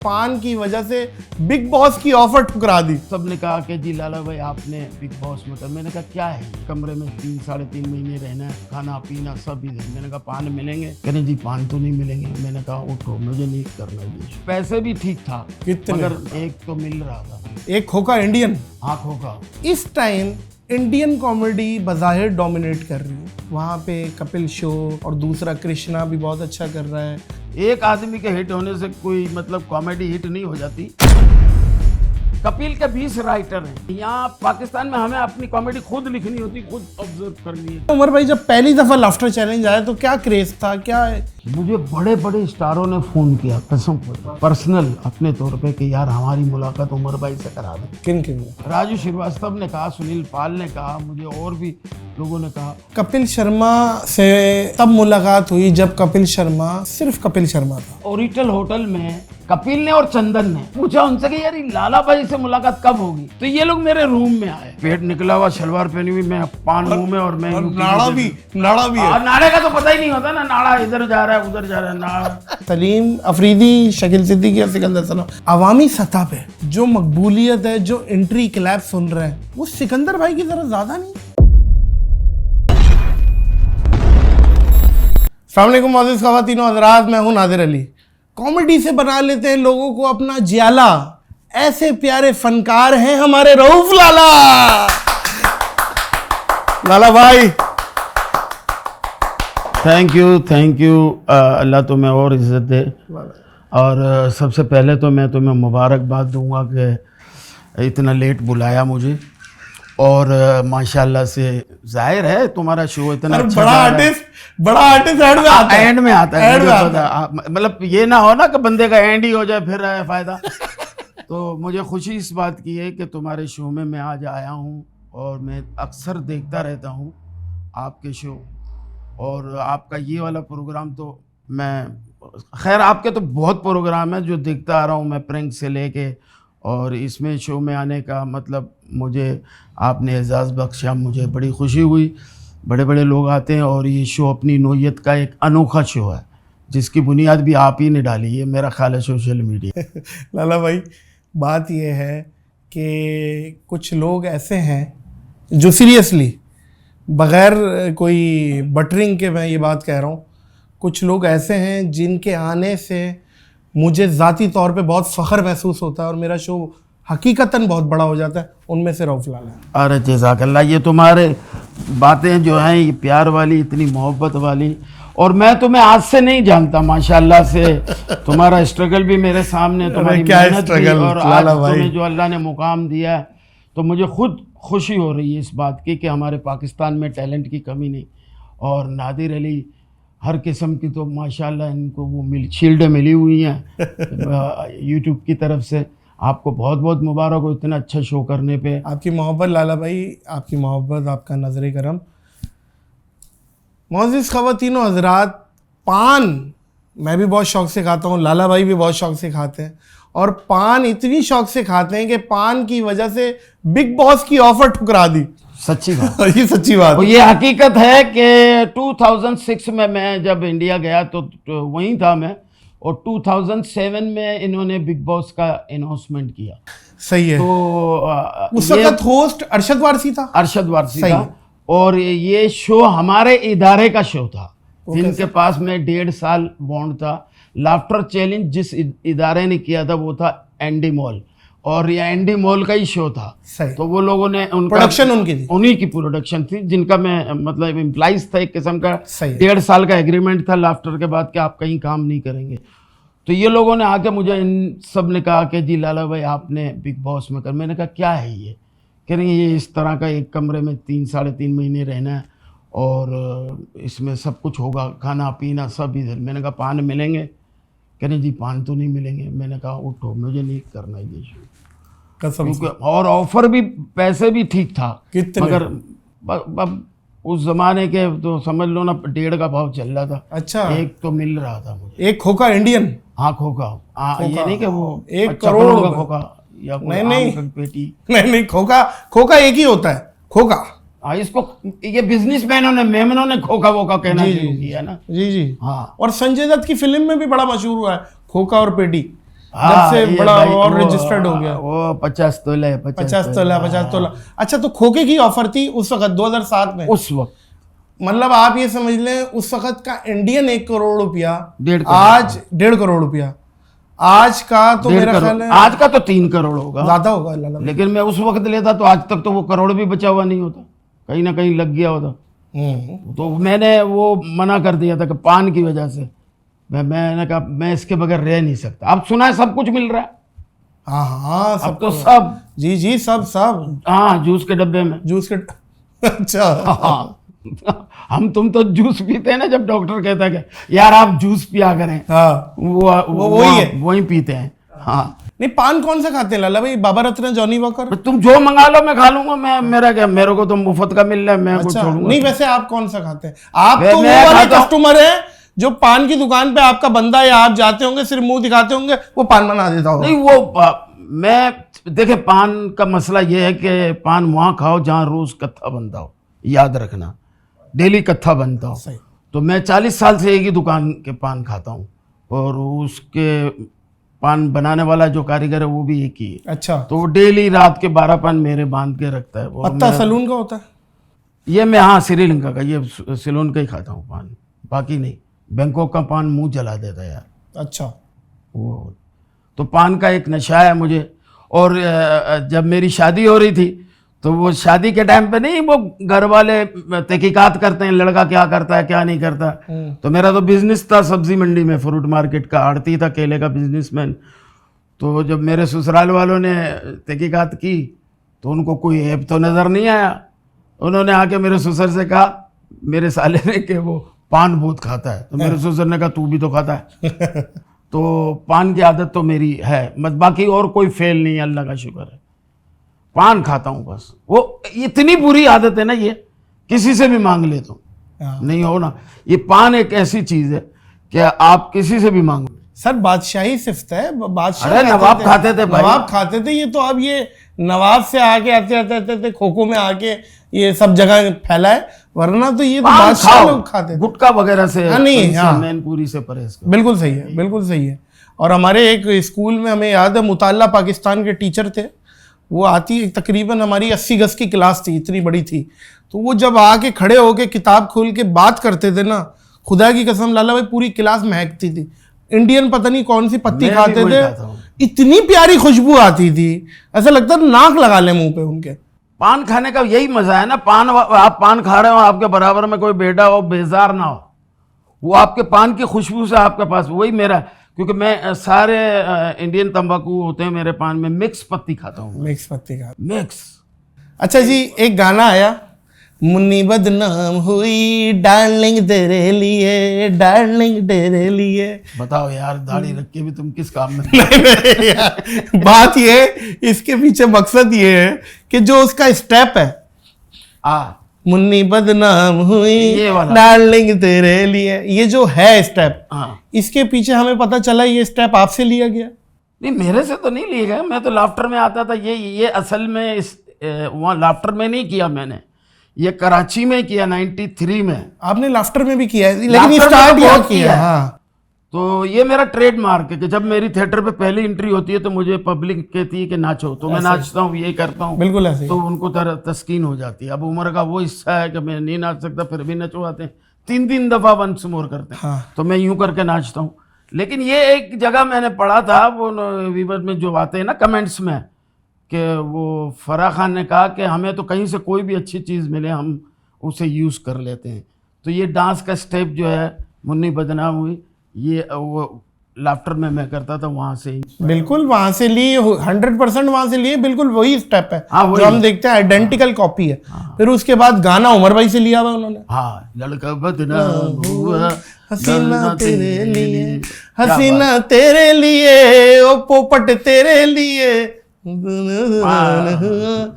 पान की वजह से बिग बॉस की ऑफर ठुकरा दी। सबने कहा कि जी लाला भाई आपने बिग बॉस में कर, मैंने कहा क्या है, कमरे में 3-3.5 महीने रहना है, खाना पीना सब इधर। मैंने कहा पान मिलेंगे, कहने जी पान तो नहीं मिलेंगे। मैंने कहा उठो, मुझे नहीं करना ये। पैसे भी ठीक था, कितने? मगर एक तो मिल रहा था, एक खोखा इंडियन। हाँ खोखा। इस टाइम इंडियन कॉमेडी बज़ाहिर डोमिनेट कर रही है। वहाँ पे कपिल शो और दूसरा कृष्णा भी बहुत अच्छा कर रहा है। एक आदमी के हिट होने से कोई मतलब कॉमेडी हिट नहीं हो जाती। कपिल के 20 राइटर हैं। यहाँ पाकिस्तान में हमें अपनी कॉमेडी खुद लिखनी होती, खुद ऑब्जर्व करनी है। उमर भाई, जब पहली दफा लाफ्टर चैलेंज आया तो क्या क्रेज था, क्या है? मुझे बड़े बड़े स्टारों ने फोन किया, कसम पर्सनल अपने तौर पे कि यार हमारी मुलाकात उमर भाई से करा दो। किन किन? राजू श्रीवास्तव ने कहा, सुनील पाल ने कहा, मुझे और भी लोगों ने कहा। कपिल शर्मा से तब मुलाकात हुई जब कपिल शर्मा सिर्फ कपिल शर्मा था। ओरिटल होटल में कपिल ने और चंदन ने पूछा उनसे कि यार लाला भाई से मुलाकात कब होगी। तो ये लोग मेरे रूम में आए, पेट निकला हुआ, शलवार पहनी हुई, मैं पान मुंह में और मैं नाड़ा भी है। नाड़े का तो पता ही नहीं होता ना, नाड़ा इधर जा रहा है उधर जा रहा है नाड़ा। सलीम अफरीदी, शकील सिद्दीकी और सिकंदर सना, अवामी सतह पे जो मकबूलियत है, जो एंट्री क्लैप सुन रहे हैं, वो सिकंदर भाई की तरह ज्यादा नहीं। अस्सलाम वालेकुम मोअज़्ज़िज़ ख़वातीन और हज़रात, मैं हूं नादिर अली। कॉमेडी से बना लेते हैं लोगों को अपना जियाला, ऐसे प्यारे फनकार हैं हमारे रऊफ लाला। लाला भाई थैंक यू। अल्लाह तुम्हें और इज्जत दे। और सबसे पहले तो मैं तुम्हें मुबारकबाद दूंगा कि इतना लेट बुलाया मुझे, और माशाल्लाह से जाहिर है तुम्हारा शो इतना अच्छा बड़ा आर्टिस्ट एंड में आता है। मतलब ये ना हो ना कि बंदे का एंड ही हो जाए फिर आए फायदा। तो मुझे खुशी इस बात की है कि तुम्हारे शो में मैं आज आया हूँ, और मैं अक्सर देखता रहता हूँ आपके शो, और आपका ये वाला प्रोग्राम तो मैं, खैर आपके तो बहुत प्रोग्राम है जो देखता आ रहा हूँ मैं, प्रैंक से लेके, और इसमें शो में आने का मतलब मुझे आपने एजाज़ बख्शा, मुझे बड़ी खुशी हुई। बड़े बड़े लोग आते हैं और ये शो अपनी नोयत का एक अनोखा शो है जिसकी बुनियाद भी आप ही ने डाली है, मेरा ख्याल है सोशल मीडिया। लाला भाई, बात ये है कि कुछ लोग ऐसे हैं जो सीरियसली बग़ैर कोई बटरिंग के, मैं ये बात कह रहा हूँ, कुछ लोग ऐसे हैं जिनके आने से मुझे ज़ाती तौर पे बहुत फ़ख्र महसूस होता है और मेरा शो हकीकतन बहुत बड़ा हो जाता है। उनमें से रऊफ लाला। अरे जज़ाकल्लाह, ये तुम्हारे बातें जो हैं ये प्यार वाली, इतनी मोहब्बत वाली, और मैं तुम्हें आज से नहीं जानता, माशाल्लाह से तुम्हारा स्ट्रगल भी मेरे सामने, तुम्हारी मेहनत भी, और आज तुम्हें जो अल्लाह ने मुकाम दिया है, तो मुझे खुद खुशी हो रही है इस बात की कि हमारे पाकिस्तान में टैलेंट की कमी नहीं। और नादिर अली हर किस्म की तो माशाल्लाह इनको वो शील्डें मिली हुई हैं यूट्यूब की तरफ से। आपको बहुत बहुत मुबारक हो इतना अच्छा शो करने पे। आपकी मोहब्बत लाला भाई, आपकी मोहब्बत, आपका नजर करम। मोअज़्ज़िज़ ख़वातीन और हज़रात, पान मैं भी बहुत शौक़ से खाता हूँ, लाला भाई भी बहुत शौक़ से खाते हैं, और पान इतनी शौक़ से खाते हैं कि पान की वजह से बिग बॉस की ऑफ़र ठुकरा दी। सच्ची बात। ये सच्ची बात है। ये हकीकत है कि 2006 में मैं जब इंडिया गया तो वहीं था मैं, और 2007 में इन्होंने बिग बॉस का अनाउंसमेंट किया। सही है। तो उस वक्त होस्ट अरशद वारसी था। और ये शो हमारे इदारे का शो था, जिनके पास में 1.5 साल बॉन्ड था। लाफ्टर चैलेंज जिस इदारे ने किया था वो था एंडी मॉल, और ये एंडी मॉल का ही शो था। तो वो लोगों ने प्रोडक्शन उन्हीं की प्रोडक्शन थी, जिनका मैं मतलब एम्प्लॉइज था, एक किस्म का। 1.5 साल का एग्रीमेंट था लाफ्टर के बाद कि आप कहीं काम नहीं करेंगे। तो ये लोगों ने आके मुझे, इन सब ने कहा कि जी लाला भाई आपने बिग बॉस में कर। मैंने कहा क्या है ये, कह रहे ये इस तरह का एक कमरे में 3-3.5 महीने रहना है, और इसमें सब कुछ होगा, खाना पीना सब इधर। मैंने कहा पान मिलेंगे, कह रहे जी पान तो नहीं मिलेंगे। मैंने कहा उठो, मुझे नहीं करना ये शो, क्योंकि और ऑफर भी, पैसे भी ठीक था, मगर अब उस जमाने के तो समझ लो ना 1.5 का भाव चल रहा था। अच्छा। एक तो मिल रहा था मुझे, एक खोखा इंडियन। हाँ खोखा, ये नहीं कि वो 1 करोड़ का खोखा या नहीं पेटी, नहीं, खोखा एक ही होता है, खोखा। हाँ, इसको ये बिजनेसमैनों ने, मेमनों ने खोखा वोखा कहना शुरू किया ना। जी। हाँ, और संजय दत्त की फिल्म में भी बड़ा मशहूर हुआ है खोखा और पेटी। जब से ये बड़ा भाई और वो- रजिस्टर्ड हो गया। वो 50 तोले 50 तोला 50 तोला। अच्छा, तो खोखे की ऑफर थी उस वक्त 2007 में। उस वक्त मतलब आप ये समझ लें उस वक्त का इंडियन 1 करोड़ रुपया, 1.5 करोड़। आज 1.5 करोड़ रुपया, आज का तो 1.5 मेरा करोड़। ख्याल है आज का तो 3 करोड़ होगा, ज्यादा होगा लाला भाई। लेकिन मैं उस वक्त लेता तो आज तक तो वो करोड़ भी बचा हुआ नहीं होता, कहीं ना कहीं लग गया होता। तो मैंने वो मना कर दिया था कि पान की वजह से मैंने कहा मैं इसके बगैर रह नहीं सकता। अब सुना है सब कुछ मिल रहा है, हाँ हाँ, अब सब तो सब, जी जी, सब हाँ, जूस के डब्बे में। जूस के अच्छा हाँ हम तुम तो जूस पीते हैं ना, जब डॉक्टर कहता है कि यार आप जूस पिया करें, हाँ, वो वही है। वही पीते हैं। हाँ, नहीं, पान कौन सा खाते हैं लाला भाई? बाबा रत्न, जॉनी वॉकर? तुम जो मंगा लो मैं खा लूंगा, मैं मेरा क्या, मेरे को तो मुफ्त का मिल रहा है, मैं कुछ अच्छा, छोड़ूंगा। नहीं वैसे आप कौन सा खाते हैं? आप मैं- तो वो मैं वाले खाता हूं। कस्टमर हैं जो पान की दुकान पे आपका बंदा या आप जाते होंगे, सिर्फ मुंह दिखाते होंगे, वो पान बना देता होगा। नहीं वो मैं देखे, पान का मसला ये है कि पान वहां खाओ जहां रोज कत्था बनता हो, याद रखना, डेली कत्था बनता हो। सही। तो मैं 40 साल से एक ही दुकान के पान खाता हूँ, और उसके पान बनाने वाला जो कारीगर है वो भी एक ही है। अच्छा, तो वो डेली रात के 12 पान मेरे बांध के रखता है। वो पत्ता सलून का होता है? ये मैं, हाँ, श्रीलंका का, ये सिलोन का ही खाता हूँ पान, बाकी नहीं। बैंकॉक का पान मुंह जला देता है यार अच्छा, वो। तो पान का एक नशा है मुझे। और जब मेरी शादी हो रही थी तो वो शादी के टाइम पे नहीं, वो घर वाले तहकीकात करते हैं लड़का क्या करता है क्या नहीं करता। तो मेरा तो बिजनेस था सब्जी मंडी में, फ्रूट मार्केट का आड़ती था, केले का बिजनेसमैन। तो जब मेरे ससुराल वालों ने तहकीकात की तो उनको कोई ऐप तो नज़र नहीं आया। उन्होंने आके मेरे ससुर से कहा, मेरे साले ने, कि वो पान बहुत खाता है। तो मेरे ससुर ने कहा तू भी तो खाता है। तो पान की आदत तो मेरी है, बस बाकी और कोई फेल नहीं है, अल्लाह का शुक्र है। पान खाता हूँ बस। वो इतनी बुरी आदत है ना, ये किसी से भी मांग ले तो हाँ। नहीं हो ना। ये पान एक ऐसी चीज है कि आप किसी से भी मांगो। सर बादशाही सिफ्त है, बादशाह अरे कहते नवाब खाते थे भाई। नवाब खाते थे। ये तो अब ये नवाब से आके आते आते आते आते खोखो में आके ये सब जगह फैला है, वरना तो ये तो पान बादशाह खाओ, लोग खाते थे। गुटखा वगैरह से, हाँ, नहीं, इनसे हाँ। मैनपुरी से परहेज करो। बिल्कुल सही है, बिल्कुल सही है। और हमारे एक स्कूल में हमें याद है, मुताल्ला पाकिस्तान के टीचर थे, वो आती तकरीबन हमारी 80 गज की क्लास थी, इतनी बड़ी थी। तो वो जब आके खड़े होके किताब खोल के बात करते थे ना, खुदा की कसम लाला भाई पूरी क्लास महकती थी। इंडियन पता नहीं कौन सी पत्ती मैं भी खाते वही थे, खाता हूँ। इतनी प्यारी खुशबू आती थी, ऐसा लगता था नाक लगा ले मुंह पे उनके। पान खाने का यही मजा है ना। आप पान खा रहे हो, आपके बराबर में कोई बेटा हो, बेजार ना हो, वो आपके पान की खुशबू से आपके पास, वही मेरा, क्योंकि मैं सारे इंडियन तंबाकू होते हैं मेरे पान में, मिक्स पत्ती खाता हूँ, मिक्स पत्ती का। मिक्स। अच्छा जी, एक गाना आया, मुन्नी बदनाम हुई डार्लिंग तेरे लिए, डार्लिंग तेरे लिए। बताओ यार, दाढ़ी रख के भी तुम किस काम में? नहीं यार, बात ये, इसके पीछे मकसद ये है कि जो उसका स्टेप है, मुन्नी बदनाम हुई ये वाला। डार्लिंग तेरे लिए, ये जो है स्टेप, हाँ, इसके पीछे हमें पता चला ये स्टेप आपसे लिया गया। नहीं मेरे से तो नहीं लिए गए, मैं तो लाफ्टर में आता था। ये असल में इस वहाँ लाफ्टर में नहीं किया मैंने, ये कराची में किया 93 में। आपने लाफ्टर में भी किया है, लेकिन लाफ्टर में स्टार्ट तो यहाँ बहुत किया किया है। है। हाँ, तो ये मेरा ट्रेडमार्क है कि जब मेरी थिएटर पे पहली एंट्री होती है तो मुझे पब्लिक कहती है कि नाचो, तो मैं नाचता हूँ, ये करता हूँ, बिल्कुल ऐसे ही। तो उनको तस्कीन हो जाती है। अब उम्र का वो हिस्सा है कि मैं नहीं नाच सकता, फिर भी नचवाते हैं, 3 दफा वंस मोर करते हैं। हाँ। तो मैं यूं करके नाचता हूँ। लेकिन ये एक जगह मैंने पढ़ा था, वो वीवर में जो आते हैं ना कमेंट्स में, कि वो फराह खान ने कहा कि हमें तो कहीं से कोई भी अच्छी चीज़ मिले हम उसे यूज़ कर लेते हैं। तो ये डांस का स्टेप जो है, मुन्नी बदनाम हुई, ये वो लाफ्टर में मैं करता था, वहाँ से ही। बिल्कुल वहां से लिए, 100% वहां से लिए, बिल्कुल वही स्टेप है। हाँ, वही। जो हम देखते हैं आइडेंटिकल कॉपी है। फिर उसके बाद गाना उमर भाई से लिया हुआ उन्होंने, हाँ, लड़का बदनाम हुआ, हसीना तेरे लिए, हसीना तेरे लिए, ओ पोपट तेरे लिए।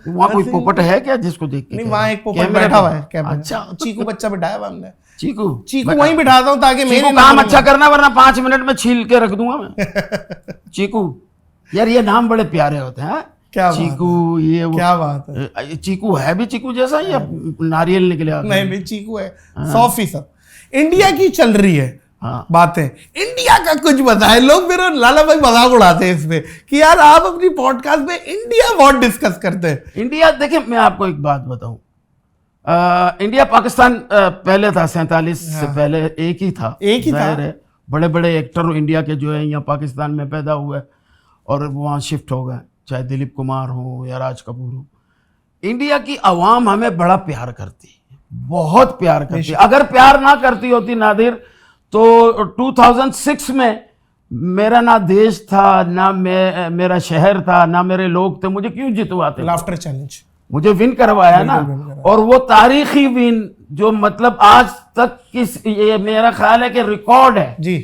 वहाँ कोई पोपट है क्या जिसको देख के? नहीं, वहाँ एक पोपट कैमरे बैठा पे? हुआ है, कैमरे में। अच्छा, चीकू बच्चा बिठाया हुआ हमने। चीकू चीकू वहीं बिठाता हूँ ताकि मेरे चीकू काम अच्छा करना, वरना 5 मिनट में छील के रख दूंगा मैं। चीकू, यार ये नाम बड़े प्यारे होते हैं। क्या बात चीकू, ये वो, क्या बात है। ये चीकू है भी चीकू जैसा या नारियल निकले आते हैं? नहीं, चीकू है 100%। इंडिया की चल रही है, हाँ। बातें, इंडिया का कुछ बताए। लोग मेरा लाला भाई मजाक उड़ाते हैं इसमें कि यार आप अपनी पॉडकास्ट में इंडिया बहुत डिस्कस करते हैं। इंडिया, देखिए मैं आपको एक बात बताऊं, इंडिया पाकिस्तान पहले था 47 से पहले एक ही था। जाहिर है बड़े बड़े एक्टर इंडिया के जो है यहाँ पाकिस्तान में पैदा हुए और वहाँ शिफ्ट हो गए, चाहे दिलीप कुमार हो या राज कपूर हो। इंडिया की आवाम हमें बड़ा प्यार करती है, बहुत प्यार करती है। अगर प्यार ना करती होती नादिर तो 2006 में मेरा ना देश था, ना मेरा शहर था, ना मेरे लोग थे, मुझे क्यों जितवाते? लाफ्टर चैलेंज मुझे विन करवाया ना, और वो तारीखी विन जो मतलब आज तक ये मेरा ख्याल है कि रिकॉर्ड है जी,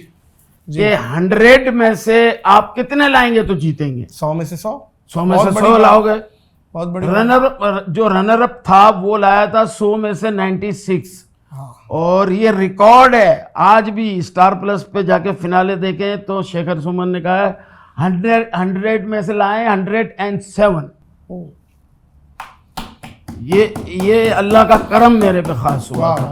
कि 100 में से आप कितने लाएंगे तो जीतेंगे? 100 में से 100, 100 में से 100 लाओगे। बहुत बड़ी रनर अप था वो लाया था 100 में से 96। हाँ। और ये रिकॉर्ड है। आज भी स्टार प्लस पे जाके फिनाले देखें तो शेखर सुमन ने कहा है 100 में से लाए 107। ये अल्लाह का करम मेरे पे खास हुआ था।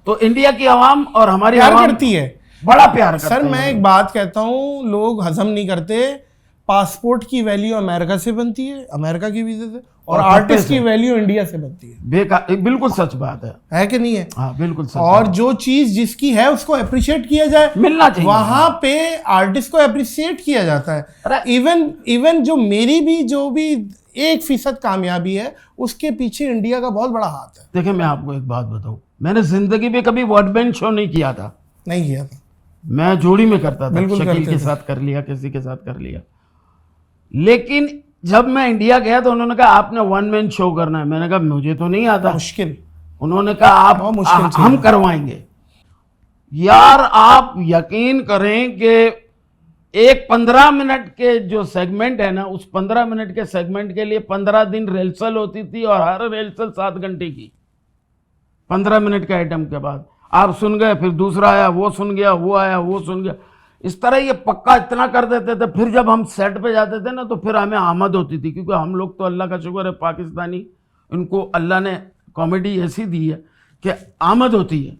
तो इंडिया की आवाम और हमारी प्यार आवाम करती है, बड़ा प्यार करती है। सर मैं एक बात कहता हूँ, लोग हजम नहीं करते। पासपोर्ट की वैल्यू अमेरिका से बनती है, अमेरिका की वीजे से, और आर्टिस्ट की वैल्यू इंडिया से बनती है। बेकार, बिल्कुल सच बात है कि नहीं है? हाँ बिल्कुल सच। और जो चीज जिसकी है उसको अप्रिशिएट किया जाए, मिलना चाहिए। वहां पे आर्टिस्ट को अप्रिशिएट किया जाता है। इवन जो मेरी भी जो भी 1% कामयाबी है उसके पीछे इंडिया का बहुत बड़ा हाथ है। देखिए मैं आपको एक बात बताऊं, मैंने जिंदगी में कभी वन मैन शो नहीं किया था। नहीं किया था। मैं जोड़ी में करता था, बिल्कुल शकील के साथ कर लिया, किसी के साथ कर लिया। लेकिन जब मैं इंडिया गया तो उन्होंने कहा आपने वन मैन शो करना है। मैंने कहा मुझे तो नहीं आता। मुश्किल। उन्होंने कहा आप हम करवाएंगे। यार आप यकीन करें कि एक 15 मिनट के जो सेगमेंट है ना, उस 15 मिनट के सेगमेंट के लिए 15 दिन रिहर्सल होती थी और हर रिहर्सल 7 घंटे की। 15 मिनट के आइटम के बाद आप सुन गए, फिर दूसरा आया, वो सुन गया, वो आया, वो सुन गया। इस तरह ये पक्का इतना कर देते थे। फिर जब हम सेट पे जाते थे ना तो फिर हमें आमद होती थी, क्योंकि हम लोग तो अल्लाह का शुक्र है पाकिस्तानी, इनको अल्लाह ने कॉमेडी ऐसी दी है कि आमद होती है।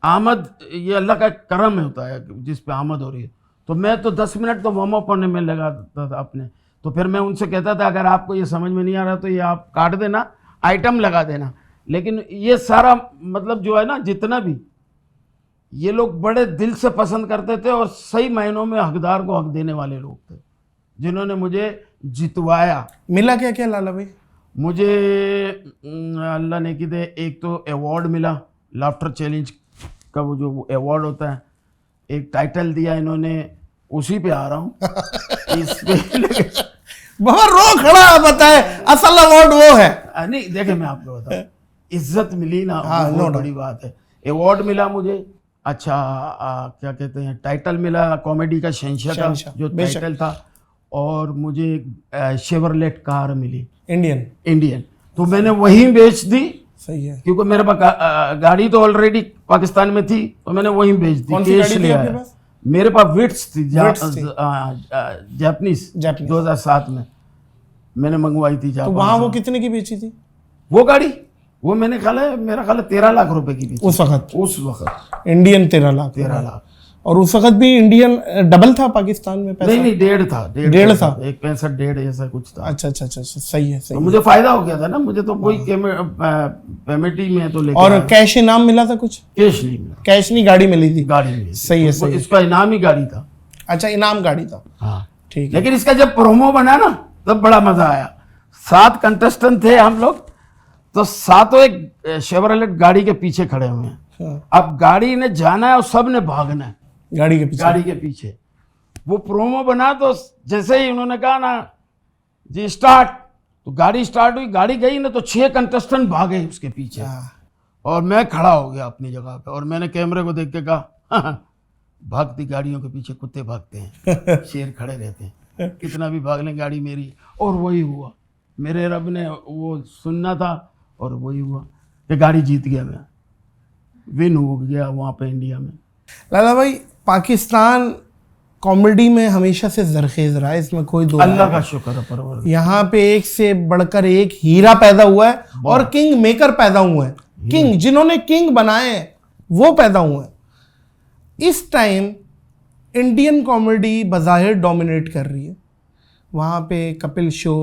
आमद ये अल्लाह का करम होता है जिस पे आमद हो रही है। तो मैं तो 10 मिनट तो वार्म अप होने में लगा देता था अपने। तो फिर मैं उनसे कहता था अगर आपको ये समझ में नहीं आ रहा तो ये आप काट देना, आइटम लगा देना। लेकिन ये सारा मतलब जो है ना, जितना भी ये लोग बड़े दिल से पसंद करते थे और सही मायनों में हकदार को हक देने वाले लोग थे, जिन्होंने मुझे जितवाया। मिला क्या क्या लाला भाई? मुझे अल्लाह ने की दे, एक तो अवार्ड मिला, लाफ्टर चैलेंज का वो जो अवार्ड होता है। एक टाइटल दिया इन्होंने, उसी पे आ रहा हूँ इस पे बहुत रो खड़ा बताए, असल अवार्ड वो है। नहीं देखे मैं आपको बताऊँ, इज्जत मिली ना, बहुत बड़ी बात है। अवार्ड मिला मुझे, अच्छा क्या कहते हैं, टाइटल मिला कॉमेडी का शहंशाह का जो टाइटल था। और मुझे शेवरलेट कार मिली इंडियन। तो मैंने वही बेच दी। सही है, क्योंकि मेरे पास गाड़ी तो ऑलरेडी पाकिस्तान में थी, तो मैंने वही बेच दी। कौन सी गाड़ी थी आपके पास? मेरे पास विट्स थी, जापानीज 2007 में मैंने मंगवाई थी। तो वहां वो कितने की बेची थी वो गाड़ी? वो मैंने मेरा ख्याल है 13 लाख रुपए की थी उस वक्त इंडियन 13 लाख। 13 लाख। और उस वक्त भी इंडियन डबल था पाकिस्तान में पैसा? नहीं 1.5 था, 1.5 था, 1.65 ऐसा कुछ था। अच्छा, सही है। तो मुझे फायदा हो गया था ना, मुझे तो कोई पेमेंट ही में तो लेके। और कैश इनाम मिला था कुछ? कैश नहीं मिला, कैश नहीं, गाड़ी मिली थी। गाड़ी मिली, सही है। इसका इनाम ही गाड़ी था। अच्छा, इनाम गाड़ी था। हाँ ठीक है। लेकिन इसका जब प्रोमो बना ना तब बड़ा मजा आया। 7 कंटेस्टेंट थे हम लोग, तो सातों एक शेवरलेट गाड़ी के पीछे खड़े हुए हैं। अब गाड़ी ने जाना है और सब ने भागना है गाड़ी के पीछे। वो प्रोमो बना तो जैसे ही उन्होंने कहा ना जी स्टार्ट, तो गाड़ी स्टार्ट हुई, गाड़ी गई ना तो 6 कंटेस्टेंट भागे उसके पीछे। और मैं खड़ा हो गया अपनी जगह पे और मैंने कैमरे को देख के कहा भागती गाड़ियों के पीछे कुत्ते भागते हैं, शेर खड़े रहते हैं, कितना भी भाग लें गाड़ी मेरी। और वही हुआ, मेरे रब ने वो सुनना था और वही हुआ कि गाड़ी जीत गया, मैं विन हो गया वहाँ पे इंडिया में। लाला भाई, पाकिस्तान कॉमेडी में हमेशा से जरखेज रहा है, इसमें कोई दो अल्लाह का शुक्र है परवर। यहाँ पे एक से बढ़कर एक हीरा पैदा हुआ है और किंग मेकर पैदा हुए हैं। किंग जिन्होंने किंग बनाए हैं वो पैदा हुए हैं। इस टाइम इंडियन कॉमेडी बज़ाहिर डोमिनेट कर रही है। वहाँ पे कपिल शो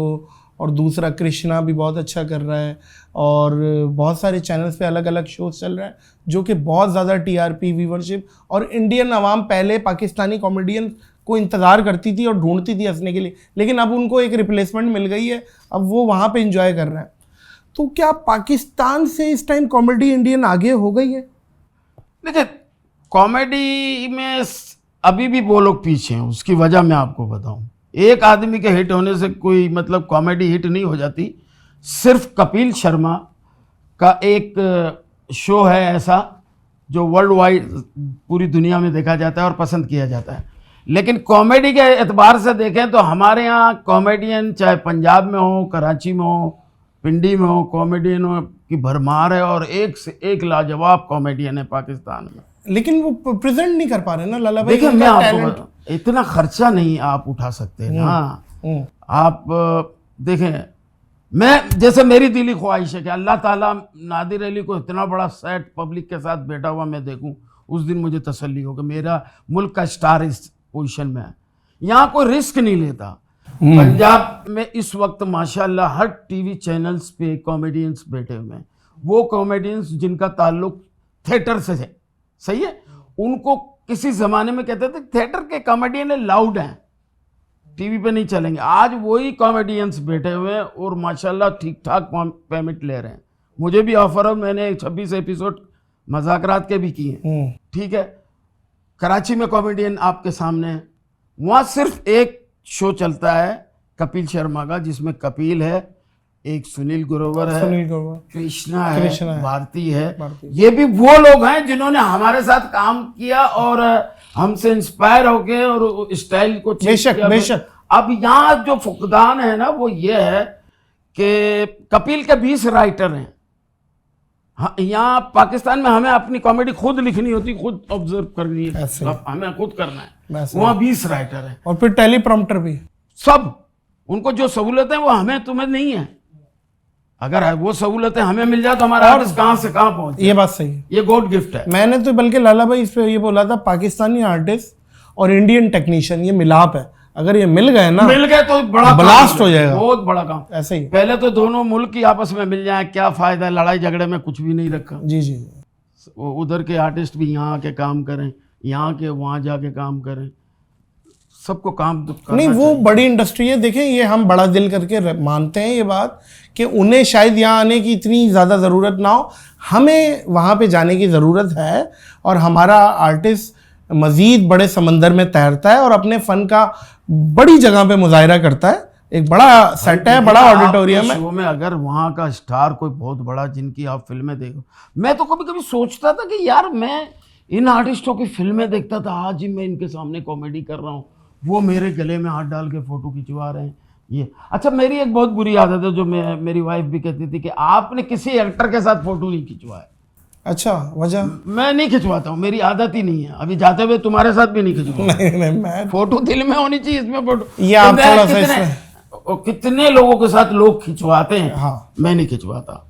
और दूसरा कृष्णा भी बहुत अच्छा कर रहा है, और बहुत सारे चैनल्स पे अलग अलग शोज चल रहा है जो कि बहुत ज़्यादा टीआरपी व्यूवरशिप, और इंडियन आवाम पहले पाकिस्तानी कॉमेडियन को इंतज़ार करती थी और ढूंढती थी हंसने के लिए, लेकिन अब उनको एक रिप्लेसमेंट मिल गई है, अब वो वहाँ पे इंजॉय कर रहे हैं। तो क्या पाकिस्तान से इस टाइम कॉमेडी इंडियन आगे हो गई है? देखिए, कॉमेडी में अभी भी वो लोग पीछे हैं। उसकी वजह मैं आपको बताऊं, एक आदमी के हिट होने से कोई मतलब कॉमेडी हिट नहीं हो जाती। सिर्फ कपिल शर्मा का एक शो है ऐसा जो वर्ल्ड वाइड पूरी दुनिया में देखा जाता है और पसंद किया जाता है। लेकिन कॉमेडी के एतबार से देखें तो हमारे यहाँ कॉमेडियन चाहे पंजाब में हो, कराची में हो, पिंडी में हो, कॉमेडियनों की भरमार है और एक से एक लाजवाब कॉमेडियन है पाकिस्तान में। लेकिन वो प्रेजेंट नहीं कर पा रहे ना लाला भाई। देखिए, मैं आपको इतना खर्चा नहीं आप उठा सकते ना। आप देखें, मैं जैसे मेरी दिली ख्वाहिश है कि अल्लाह ताला नादिर अली को इतना बड़ा सेट पब्लिक के साथ बैठा हुआ मैं देखूं, उस दिन मुझे तसल्ली हो कि मेरा मुल्क का स्टार इस पोजीशन में है। यहाँ कोई रिस्क नहीं लेता। पंजाब में इस वक्त माशाल्लाह हर टीवी चैनल्स पे कॉमेडियंस बैठे हुए हैं। वो कॉमेडियंस जिनका ताल्लुक थिएटर से है, सही है, उनको किसी जमाने में कहते थे थिएटर के कॉमेडियन लाउड हैं, टीवी पे नहीं चलेंगे। आज वही कॉमेडियंस बैठे हुए हैं और माशाल्लाह ठीक ठाक पेमेंट ले रहे हैं। मुझे भी ऑफर है, मैंने 26 एपिसोड मजाकरात के भी किए, ठीक है। कराची में कॉमेडियन आपके सामने है, वहाँ सिर्फ एक शो चलता है कपिल शर्मा का, जिसमें कपिल है, एक सुनील ग्रोवर है, कृष्णा है, भारती है। ये भी वो लोग हैं जिन्होंने हमारे साथ काम किया और हमसे इंस्पायर होके और स्टाइल को बेशक। अब यहाँ जो फुकदान है ना वो ये है कि कपिल के 20 राइटर हैं। हाँ, यहाँ पाकिस्तान में हमें अपनी कॉमेडी खुद लिखनी होती, खुद ऑब्जर्व करनी है, हमें खुद करना है। वहाँ 20 राइटर हैं और फिर टेलीप्रॉम्प्टर भी, सब उनको जो सहूलत है वो हमें तुम्हें नहीं है। अगर वो सहूलतें हमें मिल जाए तो हमारा आर्टिस्ट कहाँ से कहाँ पहुंचे। ये बात सही है, ये गॉड गिफ्ट है। मैंने तो बल्कि लाला भाई इस पे ये बोला था, पाकिस्तानी आर्टिस्ट और इंडियन टेक्नीशियन ये मिलाप है, अगर ये मिल गए तो बड़ा ब्लास्ट हो जाएगा, बहुत बड़ा काम। ऐसे ही पहले तो दोनों मुल्क ही आपस में मिल जाए, क्या फायदा है, लड़ाई झगड़े में कुछ भी नहीं रखा। जी। उधर के आर्टिस्ट भी यहाँ आके काम करें, यहाँ के वहाँ जाके काम करें, सबको काम तो नहीं। वो बड़ी इंडस्ट्री है। देखें, ये हम बड़ा दिल करके मानते हैं ये बात कि उन्हें शायद यहाँ आने की इतनी ज़्यादा ज़रूरत ना हो, हमें वहाँ पे जाने की ज़रूरत है, और हमारा आर्टिस्ट मज़ीद बड़े समंदर में तैरता है और अपने फ़न का बड़ी जगह पे मुजाहिरा करता है। एक बड़ा सेट है, बड़ा ऑडिटोरियम है। शो में अगर वहाँ का स्टार कोई बहुत बड़ा जिनकी आप फिल्में देखो, मैं तो कभी कभी सोचता था कि यार मैं इन आर्टिस्टों की फिल्में देखता था, आज ही मैं इनके सामने कॉमेडी कर रहा हूँ, वो मेरे गले में हाथ डाल के फोटो खिंचवा रहे हैं। ये अच्छा, मेरी एक बहुत बुरी आदत है जो मेरी वाइफ भी कहती थी कि आपने किसी एक्टर के साथ फोटो नहीं खिंचवाया। अच्छा, वजह? मैं नहीं खिंचवाता हूँ, मेरी आदत ही नहीं है। अभी जाते हुए तुम्हारे साथ भी नहीं खिंचवाता। नहीं, मैं फोटो दिल में होनी चाहिए, इसमें फोटो। ये आप थोड़ा सा कितने लोगों के साथ लोग खिंचवाते हैं। हाँ। मैं नहीं खिंचवाता,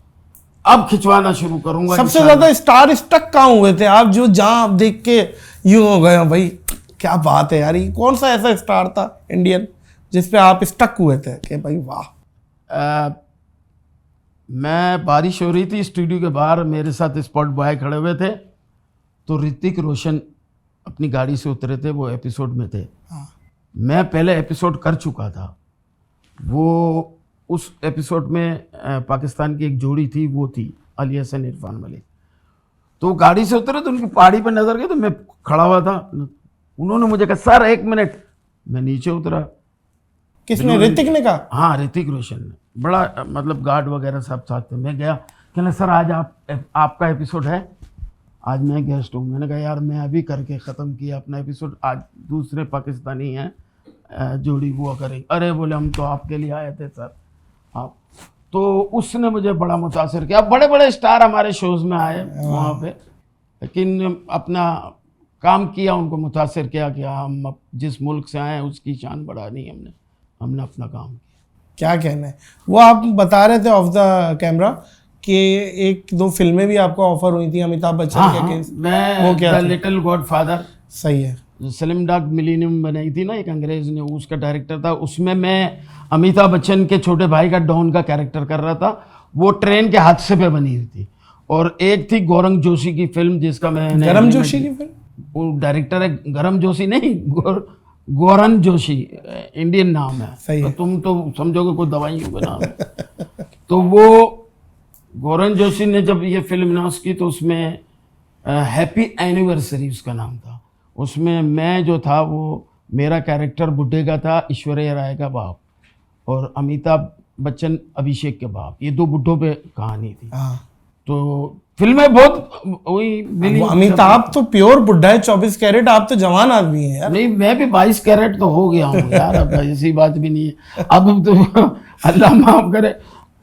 अब खिंचवाना शुरू करूंगा। सबसे ज्यादा स्टार स्टक कहाँ हुए थे आप, जो जहाँ आप देख के यूं हो गए भाई क्या बात है यार, ये कौन सा ऐसा स्टार था इंडियन जिस पे आप स्टक हुए थे कि भाई वाह? मैं बारिश हो रही थी, स्टूडियो के बाहर मेरे साथ स्पॉट बॉय खड़े हुए थे, तो ऋतिक रोशन अपनी गाड़ी से उतरे थे, वो एपिसोड में थे। हाँ। मैं पहले एपिसोड कर चुका था। वो उस एपिसोड में पाकिस्तान की एक जोड़ी थी, वो थी अली हसन इरफान मलिक। तो गाड़ी से उतरे तो उनकी पहाड़ी पर नजर गई, तो मैं खड़ा हुआ था, उन्होंने मुझे कहा सर 1 मिनट। मैं नीचे उतरा। किसने? ऋतिक ने कहा? हाँ, ऋतिक रोशन ने। बड़ा मतलब गार्ड वगैरह सब साथ थे। मैं गया, कहना सर आज आपका एपिसोड है, आज मैं गेस्ट हूँ। मैंने कहा यार मैं अभी करके ख़त्म किया अपना एपिसोड, आज दूसरे पाकिस्तानी हैं जोड़ी वो करेंगे। अरे बोले हम तो आपके लिए आए थे सर आप। तो उसने मुझे बड़ा मुतासिर किया। बड़े बड़े स्टार हमारे शोज़ में आए वहाँ पे, लेकिन अपना काम किया, उनको मुतासिर किया कि हम जिस मुल्क से आए हैं उसकी शान बढ़ानी हमने अपना काम किया। क्या कहना है? वो आप बता रहे थे ऑफ द कैमरा कि 1-2 फिल्में भी आपको ऑफर हुई थी अमिताभ बच्चन के केस। मैं द लिटिल गॉडफादर सही है। जो स्लिम डॉग मिलीनियम बनाई थी ना एक अंग्रेज ने, उसका डायरेक्टर था। उसमें मैं अमिताभ बच्चन के छोटे भाई का डॉन का कैरेक्टर कर रहा था। वो ट्रेन के हादसे पे बनी हुई थी। और एक थी गौरंग जोशी की फिल्म जिसका मैंने, गरम जोशी की फिल्म, वो डायरेक्टर है गरम जोशी नहीं, गौरन जोशी इंडियन नाम है। सही है। तो तुम तो समझोगे कोई दवाई का नाम है। तो वो गौरन जोशी ने जब ये फिल्म अनाउंस की तो उसमें हैप्पी एनिवर्सरी उसका नाम था। उसमें मैं जो था वो, मेरा कैरेक्टर बुड्ढे का था, ऐश्वर्या राय का बाप, और अमिताभ बच्चन अभिषेक के बाप। ये दो बुड्ढों पे कहानी थी। हाँ। तो फिल्में बहुत वही मिली। अमिताभ तो प्योर बुड्ढा है, 24 कैरेट। आप तो जवान आदमी है यार। नहीं, मैं भी 22 कैरेट तो हो गया हूँ यार, अब ऐसी बात भी नहीं है। अब तो अल्लाह माफ करे,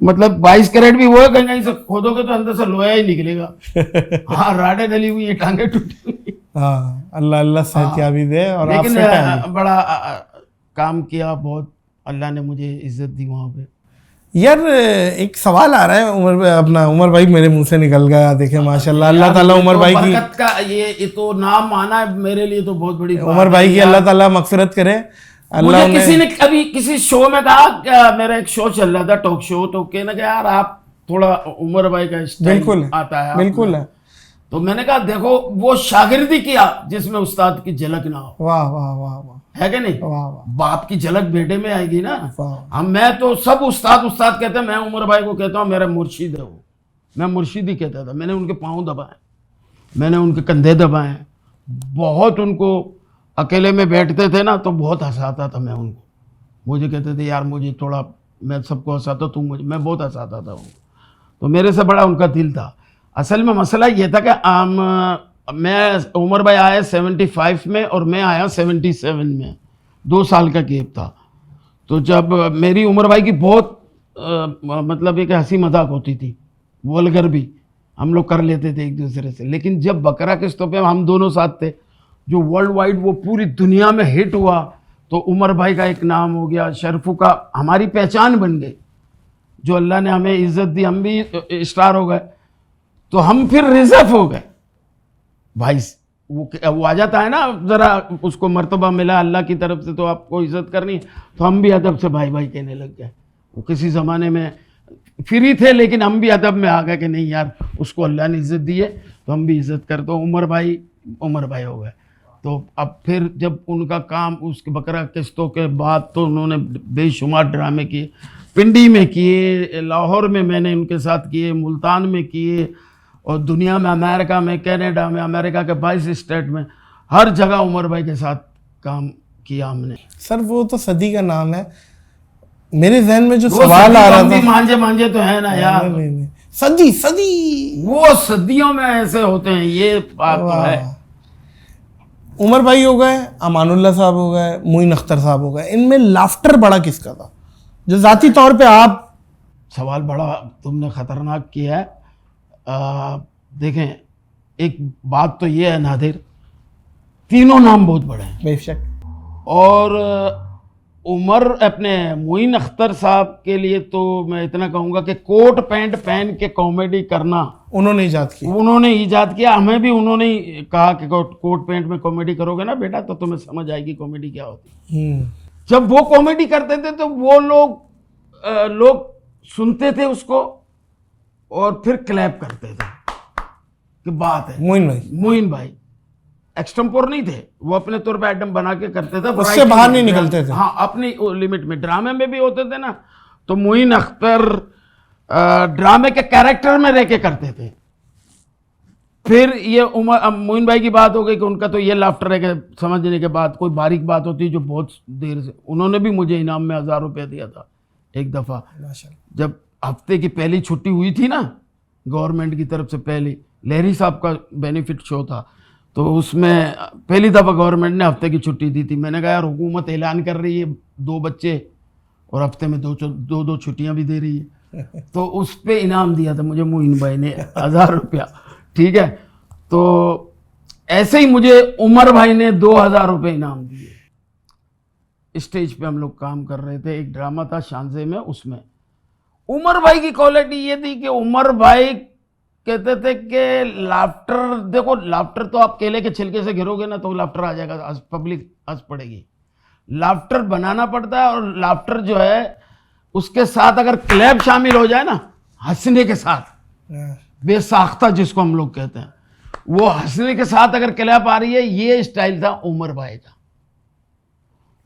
मतलब 22 कैरेट भी वो है, कहीं से खोदोगे तो अंदर से लोहा ही निकलेगा। हाँ, राडें डली हुई है, टांगे टूटी हुई। हाँ, अल्लाह अल्लाह सेहतियाबी दे। और आप लेकिन फिट हैं। बड़ा काम किया बहुत, अल्लाह ने मुझे इज्जत दी वहाँ पे। यार एक सवाल आ रहा है, उमर भाई मेरे मुंह से निकल गया। देखे माशाल्लाह, अल्लाह ताला उमर भाई की, बरकत का ये तो नाम माना है मेरे लिए तो बहुत बड़ी बात उमर भाई है की यार। अल्लाह ताला मगफिरत करे। मुझे अल्लाह किसी ने कभी किसी शो में कहा, मेरा एक शो चल रहा था टॉक शो, तो कहने का यार आप थोड़ा उमर भाई का स्टाइल बिल्कुल आता है आप बिल्कुल में। है। तो मैंने कहा देखो, वो शागिर्दी किया जिसमें उस्ताद की झलक ना हो, वाह वाह वाह वाह है कि नहीं? वाह वाह बाप की झलक बेटे में आएगी ना। वाह। हम, मैं तो सब उस्ताद उस्ताद कहते हैं, मैं उमर भाई को कहता हूँ मेरा मुर्शिद है वो। मैं मुर्शिद ही कहता था। मैंने उनके पाँव दबाए, मैंने उनके कंधे दबाए, बहुत उनको, अकेले में बैठते थे ना तो बहुत हंसाता था मैं उनको। मुझे कहते थे यार मुझे थोड़ा, मैं सबको हंसाता, तू मुझे, मैं बहुत हंसाता था वो। तो मेरे से बड़ा उनका दिल था। असल में मसला ये था कि मैं, उमर भाई आए 75 में और मैं आया 77 में, 2 साल का गैप था। तो जब मेरी उमर भाई की बहुत मतलब एक हंसी मजाक होती थी, वल्गर भी हम लोग कर लेते थे एक दूसरे से। लेकिन जब बकरा किस्तों पे हम दोनों साथ थे, जो वर्ल्ड वाइड वो पूरी दुनिया में हिट हुआ, तो उमर भाई का एक नाम हो गया, शरफू का हमारी पहचान बन गई। जो अल्लाह ने हमें इज्जत दी, हम भी स्टार हो गए। तो हम फिर रिजर्व हो गए भाई। वो आ जाता है ना, जरा उसको मर्तबा मिला अल्लाह की तरफ से, तो आपको इज्जत करनी, तो हम भी अदब से भाई भाई कहने लग गए। वो किसी ज़माने में फ्री थे, लेकिन हम भी अदब में आ गए कि नहीं यार, उसको अल्लाह ने इज्जत दी है तो हम भी इज्जत करते। तो उमर भाई हो गए। तो अब फिर जब उनका काम, उसके बकरा किस्तों के बाद तो उन्होंने बेशुमार ड्रामे किए, पिंडी में किए, लाहौर में मैंने उनके साथ किए, मुल्तान में किए, और दुनिया में, अमेरिका में, कनाडा में, अमेरिका के 22 स्टेट में, हर जगह उमर भाई के साथ काम किया हमने। सर वो तो सदी का नाम है। मेरे जहन में जो सवाल आ रहा था, मांझे मांझे तो है ना यार। नहीं, सदी वो सदियों में ऐसे होते हैं, ये बात तो है। उमर भाई हो गए, अमानुल्लाह साहब हो गए, मोइन अख्तर साहब हो गए। इनमें लाफ्टर बड़ा किसका था, जो जाती तौर पे आप? सवाल बड़ा तुमने खतरनाक किया है। देखें, एक बात तो ये है नादिर, तीनों नाम बहुत बड़े हैं बेशक। और उमर, अपने मोइन अख्तर साहब के लिए तो मैं इतना कहूँगा कि कोट पैंट पहन के कॉमेडी करना उन्होंने ईजाद की। उन्होंने ईजाद किया। हमें भी उन्होंने कहा कि कोट पैंट में कॉमेडी करोगे ना बेटा तो तुम्हें समझ आएगी कॉमेडी क्या होती है। जब वो कॉमेडी करते थे तो वो लोग सुनते थे उसको और फिर क्लैप करते थे कि बात है। मोइन भाई एक्सटेम्पोर नहीं थे, वो अपने तौर पे आइटम बना के करते थे, उससे बाहर नहीं निकलते थे। हाँ, अपनी लिमिट में। ड्रामे में भी होते थे ना, तो मोइन अख्तर ड्रामे के कैरेक्टर में रह के करते थे। फिर ये मोइन भाई की बात हो गई कि उनका तो ये लाफ्टर है कि समझने के बाद कोई बारीक बात होती है जो बहुत देर से, उन्होंने भी मुझे इनाम में 1000 रुपया दिया था एक दफ़ा। जब हफ्ते की पहली छुट्टी हुई थी ना गवर्नमेंट की तरफ से, पहली लहरी साहब का बेनिफिट शो था, तो उसमें पहली दफ़ा गवर्नमेंट ने हफ्ते की छुट्टी दी थी। मैंने कहा यार हुकूमत ऐलान कर रही है 2 बच्चे और हफ्ते में दो छुट्टियां भी दे रही है, तो उस पे इनाम दिया था मुझे मोइन भाई ने 1000 रुपया। ठीक है, तो ऐसे ही मुझे उमर भाई ने 2000 रुपये इनाम दिए। स्टेज पे हम लोग काम कर रहे थे, एक ड्रामा था शानजे में, उसमें उमर भाई की क्वालिटी ये थी कि उमर भाई कहते थे कि लाफ्टर, देखो लाफ्टर तो आप केले के छिलके से घिरोगे ना तो लाफ्टर आ जाएगा, पब्लिक हंस पड़ेगी। लाफ्टर बनाना पड़ता है, और लाफ्टर जो है उसके साथ अगर क्लैप शामिल हो जाए ना, हंसने के साथ, बेसाख्ता जिसको हम लोग कहते हैं, वो हंसने के साथ अगर क्लैप आ रही है, ये स्टाइल था उमर भाई का।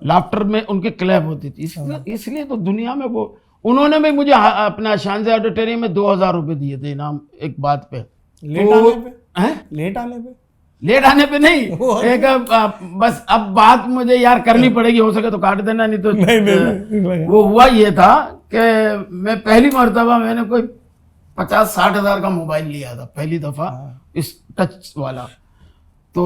लाफ्टर में उनके क्लैप होती थी, इसलिए तो दुनिया में वो, उन्होंने भी मुझे अपना शानजे ऑडिटोरियम में 2000 रुपए दिए थे इनाम एक बात पे। लेट आने पे? हैं? लेट आने पे नहीं, एक बस अब बात मुझे यार करनी पड़ेगी, हो सके तो काट देना, नहीं तो नहीं। वो हुआ ये था कि मैं पहली मर्तबा मैंने कोई 50-60 हज़ार का मोबाइल लिया था पहली दफा, इस टच वाला। तो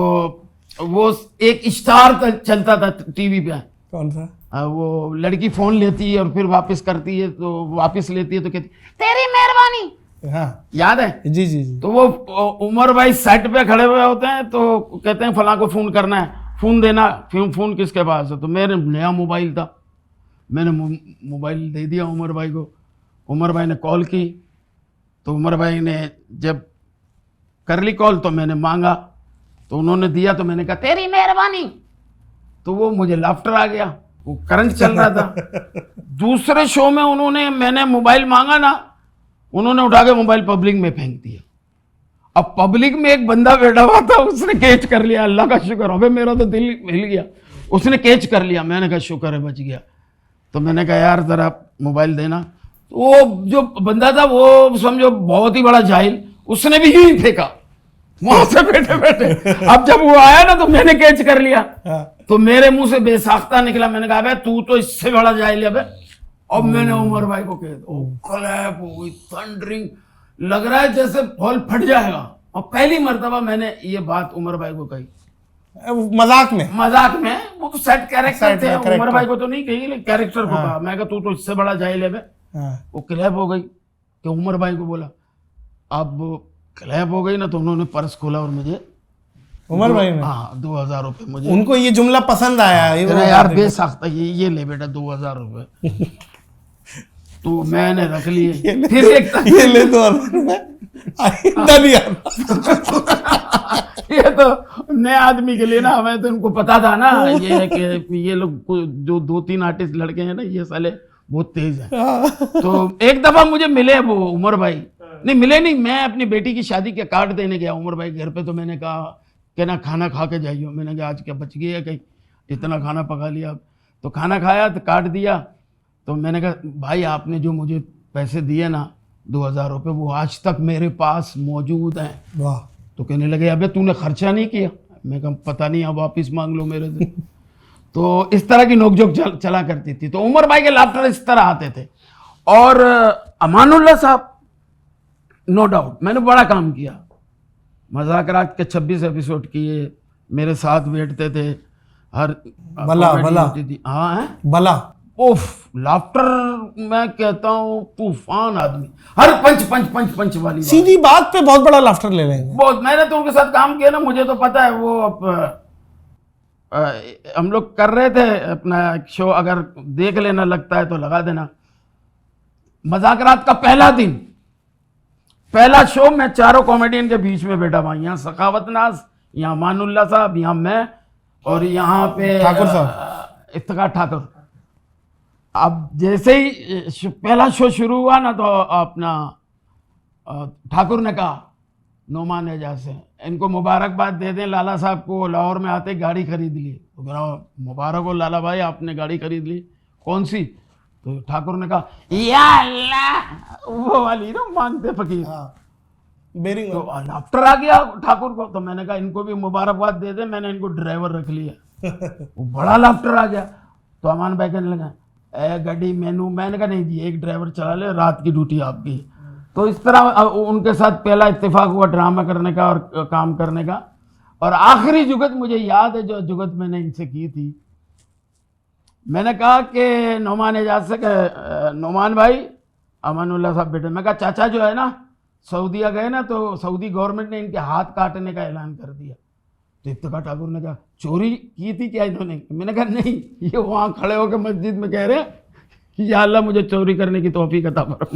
वो एक स्टार चलता था टीवी पे। कौन सा? वो लड़की फोन लेती है और फिर वापस करती है, तो वापस लेती है तो कहती तेरी मेहरबानी। हाँ याद है? जी जी। तो वो उमर भाई सेट पे खड़े हुए होते हैं, तो कहते हैं फलां को फोन करना है, फोन देना। फोन किसके पास है? तो मेरे नया मोबाइल था, मैंने मोबाइल दे दिया उमर भाई को। उमर भाई ने कॉल की, तो उमर भाई ने जब कर ली कॉल तो मैंने मांगा, तो उन्होंने दिया, तो मैंने कहा तेरी मेहरबानी। तो वो मुझे लाफ्टर आ गया, वो करंट चल रहा था। दूसरे शो में मैंने मोबाइल मांगा ना, उन्होंने उठा के मोबाइल पब्लिक में फेंक दिया। अब पब्लिक में एक बंदा बैठा हुआ था, उसने कैच कर लिया, अल्लाह का शुक्र, अबे मेरा तो दिल हिल गया, उसने कैच कर लिया। मैंने कहा शुक्र है बच गया। तो मैंने कहा यार जरा मोबाइल देना। वो जो बंदा था वो समझो बहुत ही बड़ा जाहिल, उसने भी यूं ही फेंका वहां से बैठे बैठे। अब जब वो आया ना तो मैंने कैच कर लिया, तो मेरे मुंह से बेसाख्ता निकला। मैंने कहा अबे तू तो इससे बड़ा जाहिल है बे। अब मैंने उमर भाई को कह दिया, क्लैप हो गई, थंडरिंग, लग रहा है जैसे हॉल फट जाएगा। और पहली मर्तबा मैंने ये बात उमर भाई को कही, मजाक में। वो तो सेट कैरेक्टर थे, उमर भाई को तो नहीं कही, लेकिन कैरेक्टर को कहा। मैं कहा तू तो इससे बड़ा जाहिल है बे। वो क्लैप हो गई, कि उमर भाई को बोला। अब क्लैप हो गई ना, तो उन्होंने पर्स खोला और मुझे उमर भाई ने 2000 रुपए मुझे, उनको ये जुमला पसंद आया। यार बेसाख्ता ये ले बेटा 2000 रुपए। तो मैंने रख लिए। फिर ये ले 2000 रुपए ये तो नए आदमी के लिए ना, हमें तो उनको पता था ना ये है कि ये लोग जो 2-3 आर्टिस्ट लड़के हैं ना, ये साले बहुत तेज हैं। तो एक दफा मुझे मिले वो उमर भाई, नहीं मिले नहीं, मैं अपनी बेटी की शादी के कार्ड देने गया उमर भाई घर पे। तो मैंने कहा कि ना खाना खा के जाइए। मैंने कहा आज क्या बच गया कहीं, इतना खाना पका लिया। तो खाना खाया, तो कार्ड दिया। तो मैंने कहा भाई आपने जो मुझे पैसे दिए ना 2000 रुपये, वो आज तक मेरे पास मौजूद हैं। वाह। तो कहने लगे अबे तूने खर्चा नहीं किया। मैं कहा पता नहीं, आप वापिस मांग लो मेरे से। तो इस तरह की नोकझोंक चला करती थी। तो उमर भाई के लाफ्टर इस तरह आते थे। और अमानुल्लाह साहब, नो डाउट मैंने बड़ा काम किया। मज़ाकरात के 26 एपिसोड किए, मेरे साथ बैठते थे, हर बला होती थी। हाँ है बला, उफ, लाफ्टर मैं कहता हूँ तूफान आदमी, हर पंच वाली सीधी बात पे बहुत बड़ा लाफ्टर ले लेंगे। बहुत, मैंने तो उनके साथ काम किया ना, मुझे तो पता है। वो हम लोग कर रहे थे अपना शो, अगर देख लेना लगता है तो लगा देना। मज़ाकरात का पहला दिन, पहला शो, मैं चारों कॉमेडियन के बीच में बैठा हुआ, यहाँ सखावत नाज, यहाँ अमानुल्लाह साहब, यहाँ मैं, और यहाँ पे ठाकुर साहब, इफ्तिखार ठाकुर। अब जैसे ही पहला शो शुरू हुआ ना, तो अपना ठाकुर ने कहा नोमान एजाज से, इनको मुबारकबाद दे दें लाला साहब को, लाहौर में आते गाड़ी खरीद ली। तो कह रहा मुबारक हो लाला भाई, आपने गाड़ी खरीद ली, कौन सी? तो ठाकुर ने कहा या अल्लाह, वो वाली ना मांगते फकीर। बेरिंग। तो लाफ्टर आ गया ठाकुर को। तो मैंने कहा इनको भी मुबारकबाद दे दे, मैंने इनको ड्राइवर रख लिया। वो बड़ा लाफ्टर आ गया। तो अमान भाई कहने लगा गाड़ी मेनू, मैंने कहा नहीं जी एक ड्राइवर चला ले, रात की ड्यूटी आपकी। तो इस तरह उनके साथ पहला इत्तेफाक हुआ ड्रामा करने का और काम करने का। और आखिरी जुगत मुझे याद है, जो जुगत मैंने इनसे की थी, मैंने कहा कि नोमान एजाज से, नोमान भाई, अमानुल्लाह साहब बेटे, मैं कहा चाचा जो है ना सऊदीया गए ना, तो सऊदी गवर्नमेंट ने इनके हाथ काटने का ऐलान कर दिया। तो इफ्तिखार ठाकुर ने कहा चोरी की थी क्या इन्होंने? मैंने कहा नहीं, ये वहाँ खड़े होकर मस्जिद में कह रहे हैं कि या अल्लाह मुझे चोरी करने की तौफीक अता फरमा,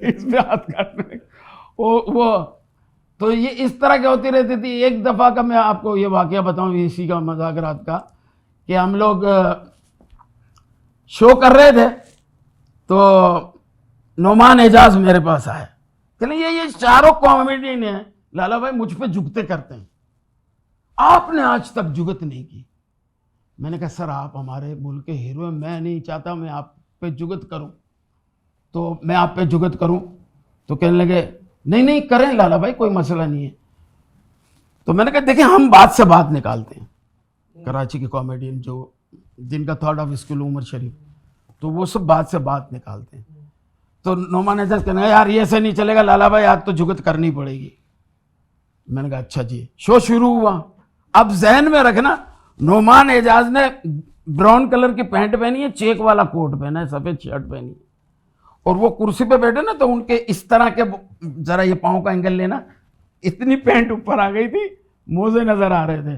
इसमें हाथ काटने। वो तो ये इस तरह की होती रहती थी। एक दफ़ा का मैं आपको ये वाकया बताऊं इसी का, मजाक रात का, कि हम लोग शो कर रहे थे तो नोमान एजाज मेरे पास आए, कहने ये चारों कॉमेडियन हैं लाला भाई मुझ पे जुगते करते हैं, आपने आज तक जुगत नहीं की। मैंने कहा सर आप हमारे मुल्क के हीरो हैं, मैं नहीं चाहता मैं आप पे जुगत करूं, तो मैं आप पे जुगत करूं। तो कहने लगे नहीं नहीं करें लाला भाई, कोई मसला नहीं है। तो मैंने कहा देखिए हम बात से बात निकालते हैं, कराची के कॉमेडियन जो जिनका थर्ड ऑफ स्कूल उमर शरीफ, तो वो सब बात से बात निकालते हैं। तो नोमान एजाज कहने लगा यार ये ऐसे नहीं चलेगा लाला भाई, आज तो जुगत करनी पड़ेगी। मैंने कहा अच्छा जी। शो शुरू हुआ। अब जहन में रखना नोमान एजाज ने ब्राउन कलर की पैंट पहनी है, चेक वाला कोट पहना है, सफेद शर्ट पहनी है, और वो कुर्सी पे बैठे ना तो उनके इस तरह के, जरा ये पाँव का एंगल लेना, इतनी पैंट ऊपर आ गई थी, मोजे नजर आ रहे थे।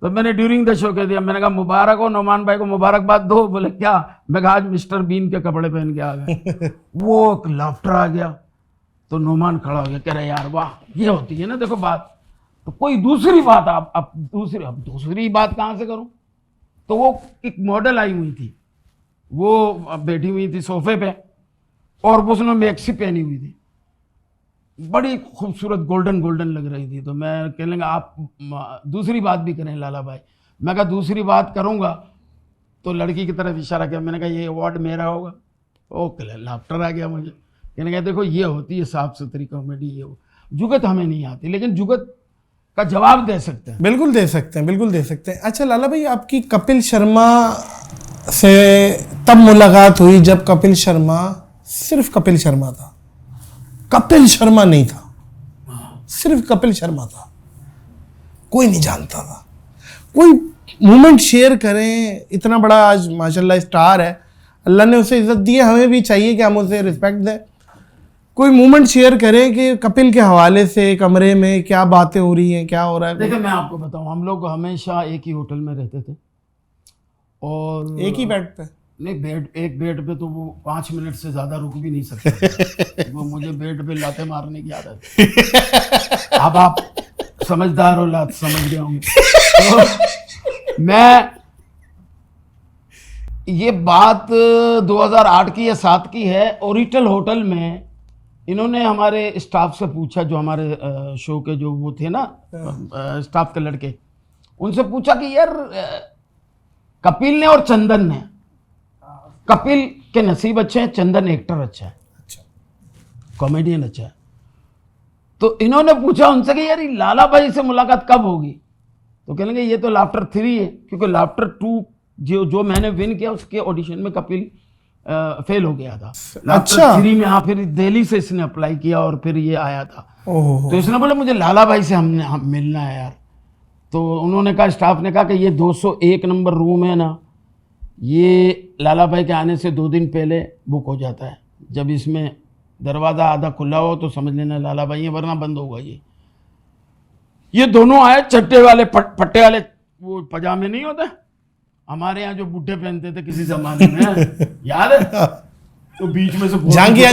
तो मैंने ड्यूरिंग द शो कह दिया, मैंने कहा मुबारक हो नोमान भाई को, मुबारकबाद दो। बोले क्या? मैं कहा आज मिस्टर बीन के कपड़े पहन के आ गए। वो एक लाफ्टर आ गया। तो नोमान खड़ा हो गया, कह रहे यार वाह ये होती है ना देखो बात। तो कोई दूसरी बात अब दूसरी बात कहाँ से करूं? तो वो एक मॉडल आई हुई थी, वो बैठी हुई थी सोफे पे और वो उसने मैक्सी पहनी हुई थी, बड़ी खूबसूरत गोल्डन गोल्डन लग रही थी। तो मैं कहने लगा आप दूसरी बात भी करें लाला भाई। मैं कहा दूसरी बात करूंगा। तो लड़की की तरफ इशारा किया, मैंने कहा ये अवार्ड मेरा होगा। ओके लाफ्टर आ गया मुझे। कहने लगा देखो ये होती है साफ सुथरी कॉमेडी, ये जुगत हमें नहीं आती, लेकिन जुगत का जवाब दे सकते हैं। बिल्कुल दे सकते हैं, बिल्कुल दे सकते हैं। अच्छा लाला भाई, आपकी कपिल शर्मा से तब मुलाकात हुई जब कपिल शर्मा सिर्फ कपिल शर्मा था, कपिल शर्मा नहीं था, सिर्फ कपिल शर्मा था, कोई नहीं जानता था। कोई मोमेंट शेयर करें, इतना बड़ा आज माशाल्लाह स्टार है, अल्लाह ने उसे इज्जत दी है, हमें भी चाहिए कि हम उसे रिस्पेक्ट दें। कोई मोमेंट शेयर करें कि कपिल के हवाले से कमरे में क्या बातें हो रही हैं, क्या हो रहा है। देखिए मैं आपको बताऊं, हम लोग हमेशा एक ही होटल में रहते थे और एक ही बेड पे नहीं, एक बेड पे तो वो 5 मिनट से ज्यादा रुक भी नहीं सकते। वो मुझे बेड पे लाते मारने की आदत है। अब आप समझदार हो, लात समझ गया हूँ। तो मैं ये बात 2008 की या 7 की है। ओरिटल होटल में इन्होंने हमारे स्टाफ से पूछा, जो हमारे शो के जो वो थे ना स्टाफ के लड़के, उनसे पूछा कि यार कपिल ने और चंदन ने, कपिल के नसीब अच्छे हैं, चंदन एक्टर अच्छा है, अच्छा कॉमेडियन अच्छा है। तो इन्होंने पूछा उनसे कि यार लाला भाई से मुलाकात कब होगी? तो कहेंगे ये तो लाफ्टर 3 है, क्योंकि लाफ्टर 2 जो मैंने विन किया उसके ऑडिशन में कपिल फेल हो गया था। अच्छा 3 में हाँ, फिर दिल्ली से इसने अप्लाई किया और फिर ये आया था। तो इसने बोला मुझे लाला भाई से हम मिलना है यार। तो उन्होंने कहा, स्टाफ ने कहा कि ये 201 नंबर रूम है ना, ये लाला भाई के आने से 2 दिन पहले बुक हो जाता है। जब इसमें दरवाज़ा आधा खुला हो तो समझ लेना लाला भाई है, वरना बंद होगा। ये दोनों आए, चट्टे वाले पट्टे वाले वो पजामे नहीं होते हमारे यहाँ जो बूढ़े पहनते थे किसी जमाने में, याद है? तो बीच में से झांगिया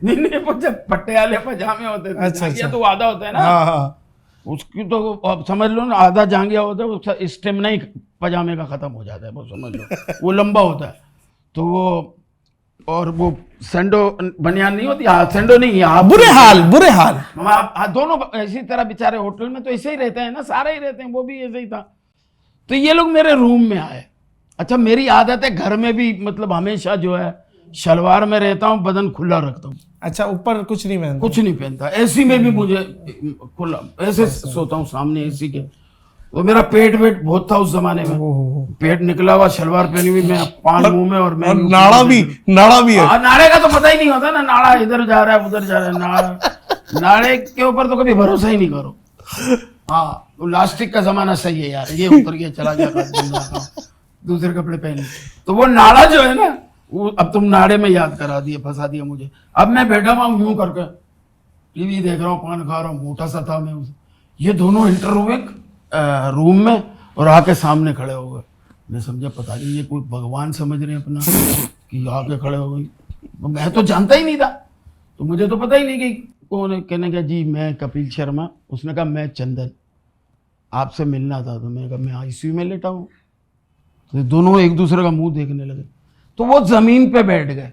नहीं वो जब पट्टे वाले पजामे होते थे। अच्छा, झांगिया तो आधा होता है ना। हाँ। उसकी तो अब समझ लो ना, आधा जांघिया होता है, उसका स्टेमिना ही पजामे का खत्म हो जाता है, वो समझ लो। वो लंबा होता है तो वो, और वो सेंडो बनियान नहीं होती, सेंडो नहीं, बुरे हाल दोनों इसी तरह बेचारे होटल में तो ऐसे ही रहते हैं ना, सारे ही रहते हैं, वो भी ऐसे ही था। तो ये लोग मेरे रूम में आए। अच्छा मेरी आदत है घर में भी, मतलब हमेशा जो है शलवार में रहता हूँ, बदन खुला रखता हूँ। अच्छा ऊपर कुछ नहीं पहनता? कुछ नहीं पहनता। एसी में भी मुझे खुला, ऐसे सोता हूँ सामने एसी के। तो मेरा पेट वेट बहुत था उस जमाने में, पेट निकला हुआ, शलवार पहनी हुई, मैं पान मुंह में, और मैं नाड़ा भी है। नाड़े का तो पता ही नहीं होता ना, नाड़ा इधर जा रहा है उधर जा रहा है। नाड़े के ऊपर तो कभी भरोसा ही नहीं करो। हाँ प्लास्टिक का जमाना सही है यार, ये उतर गया चला गया, दूसरे कपड़े पहन। तो वो नाड़ा जो है ना, वो अब तुम नाड़े में याद करा दिए, फंसा दिया मुझे। अब मैं बैठा हुआ यूं करके टीवी देख रहा हूँ, पान खा रहा हूँ, मोटा सा था मैं। ये दोनों इंटर हुए रूम में और आके सामने खड़े हो गए। मैं समझा पता नहीं ये कोई भगवान समझ रहे हैं अपना कि आके खड़े हो गई। मैं तो जानता ही नहीं था, तो मुझे तो पता ही नहीं कि कौन है? कहने का जी मैं कपिल शर्मा। उसने कहा मैं चंदन, आपसे मिलना था। तो मैंने कहा मैं आईसीयू में लेटा हूँ। तो दोनों एक दूसरे का मुंह देखने लगे। तो वो ज़मीन पे बैठ गए।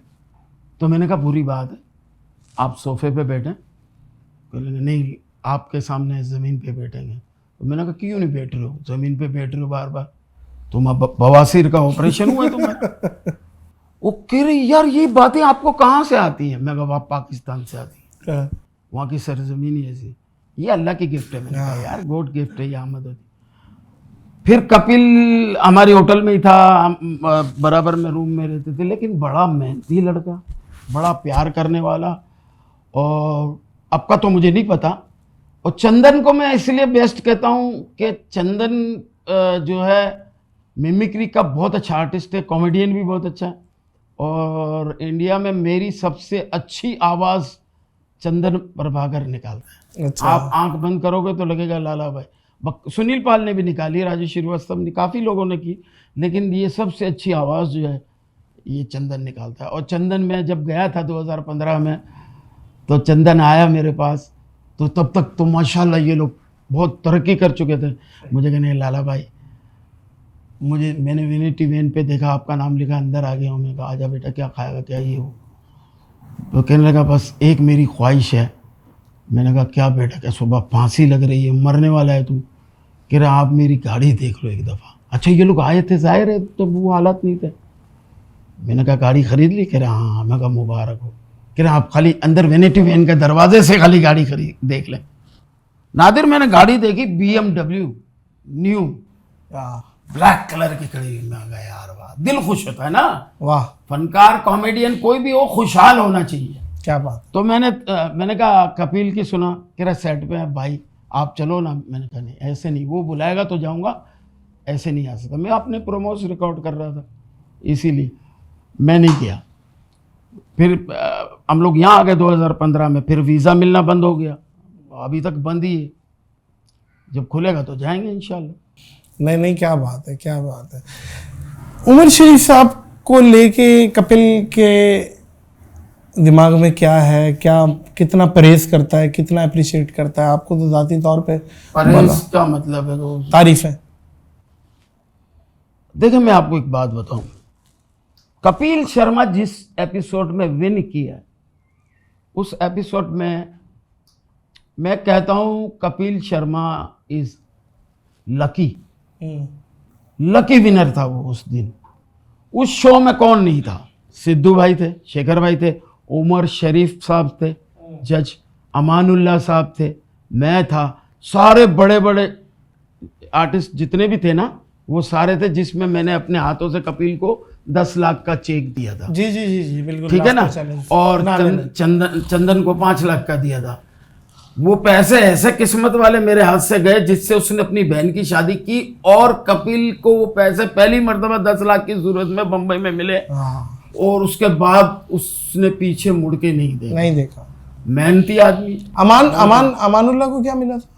तो मैंने कहा बुरी बात है, आप सोफे पे बैठें। कहने नहीं, आपके सामने ज़मीन पे बैठेंगे। तो मैंने कहा क्यों नहीं बैठ रहे हो, ज़मीन पे बैठ रहे हो बार बार, तुम बवासीर का ऑपरेशन हुआ है तुम्हारा। वो कह रही यार ये बातें आपको कहाँ से आती हैं? मैं कहा पाकिस्तान से आती है, वहाँ की सरजमीन ही ऐसी, ये अल्लाह की गिफ्ट है। मैंने कहा यार गॉड गिफ्ट है ये आमद होती। फिर कपिल हमारे होटल में ही था, हम बराबर में रूम में रहते थे, लेकिन बड़ा मेहनती लड़का, बड़ा प्यार करने वाला। और अब का तो मुझे नहीं पता। और चंदन को मैं इसलिए बेस्ट कहता हूँ कि चंदन जो है मिमिक्री का बहुत अच्छा आर्टिस्ट है, कॉमेडियन भी बहुत अच्छा है। और इंडिया में मेरी सबसे अच्छी आवाज़ चंदन प्रभाकर निकालता है। अच्छा। आप आंख बंद करोगे तो लगेगा लाला भाई। सुनील पाल ने भी निकाली, राजू श्रीवास्तव ने, काफ़ी लोगों ने की, लेकिन ये सबसे अच्छी आवाज़ जो है ये चंदन निकालता है। और चंदन में जब गया था 2015 में, तो चंदन आया मेरे पास, तो तब तक तो माशाल्लाह ये लोग बहुत तरक्की कर चुके थे। मुझे कहने लाला भाई, मैंने विनिटी वैन पे देखा आपका नाम लिखा, अंदर आ गया हूँ। मैं कहा आजा बेटा, क्या खाएगा, क्या ये हो? तो कहने लगा बस एक मेरी ख्वाहिश है। मैंने कहा क्या बेटा, क्या सुबह फांसी लग रही है, मरने वाला है तू? कह रहा आप मेरी गाड़ी देख लो एक दफ़ा। अच्छा ये लोग आए थे, जाहिर है तो वो हालात नहीं थे। मैंने कहा गाड़ी खरीद ली? कह रहा हाँ। मैं कहा मुबारक हो। कह रहा आप खाली अंदर वेनिटी वैन के दरवाजे से खाली गाड़ी खरीद देख लें। नादिर मैंने गाड़ी देखी BMW न्यू ब्लैक कलर की खड़ी। मैं कहा यार वाह, दिल खुश होता है ना। वाह, फनकार कॉमेडियन कोई भी हो, खुशहाल होना चाहिए। क्या बात। तो मैंने कहा कपिल की सुना, कह रहा सेट पे है भाई, आप चलो ना। मैंने कहा नहीं, ऐसे नहीं, वो बुलाएगा तो जाऊंगा, ऐसे नहीं आ सकता। मैं अपने प्रोमोस रिकॉर्ड कर रहा था, इसीलिए मैं नहीं किया। फिर हम लोग यहाँ आ गए 2015 में। फिर वीज़ा मिलना बंद हो गया, अभी तक बंद ही है। जब खुलेगा तो जाएंगे इंशाल्लाह। नहीं नहीं, क्या बात है, क्या बात है। उमर शरीफ साहब को लेके कपिल के दिमाग में क्या है, क्या कितना परहेज करता है, कितना अप्रिशिएट करता है? आपको तो ज़ाती तौर पे परहेज का मतलब है वो तारीफ है। देखिए मैं आपको एक बात बताऊं, कपिल शर्मा जिस एपिसोड में विन किया, उस एपिसोड में मैं कहता हूं Kapil Sharma is lucky, lucky winner था वो उस दिन। उस शो में कौन नहीं था? सिद्धू भाई थे, शेखर भाई थे, उमर शरीफ साहब थे जज, अमानुल्लाह साहब थे, मैं था, सारे बड़े बड़े आर्टिस्ट जितने भी थे ना, वो सारे थे, जिसमें मैंने अपने हाथों से कपिल को 10 लाख का चेक दिया था। जी जी जी जी बिल्कुल, ठीक है ना। और चंदन को 5 लाख का दिया था। वो पैसे ऐसे किस्मत वाले मेरे हाथ से गए जिससे उसने अपनी बहन की शादी की, और कपिल को वो पैसे पहली मर्तबा 10 लाख की जरूरत में बंबई में मिले। और उसके बाद उसने पीछे मुड़ के नहीं देखा। मेहनती आदमी। अमानुल्लाह को क्या मिला था?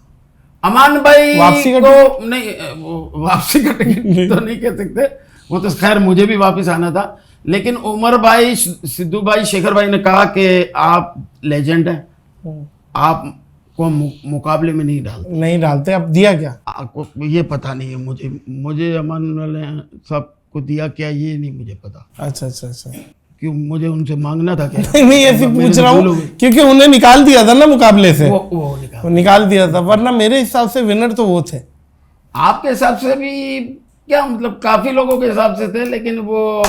अमान भाई वापसी का को नहीं, वापसी का टिकट तो नहीं कह सकते, वो तो खैर मुझे भी वापस आना था। लेकिन उमर भाई, सिद्धू भाई, शेखर भाई ने कहा कि आप लेजेंड हैं, आप को मुकाबले में नहीं डालते। अब दिया क्या आपको ये पता नहीं है। मुझे अमान वाले सब को दिया क्या ये नहीं मुझे पता। अच्छा क्यों मुझे उनसे मांगना था क्या? नहीं ऐसे पूछ रहा हूँ क्योंकि उन्हें निकाल दिया था ना मुकाबले से। वो निकाल दिया था, वरना मेरे हिसाब से विनर तो वो थे। आपके हिसाब से भी क्या, मतलब काफी लोगों के हिसाब से थे, लेकिन वो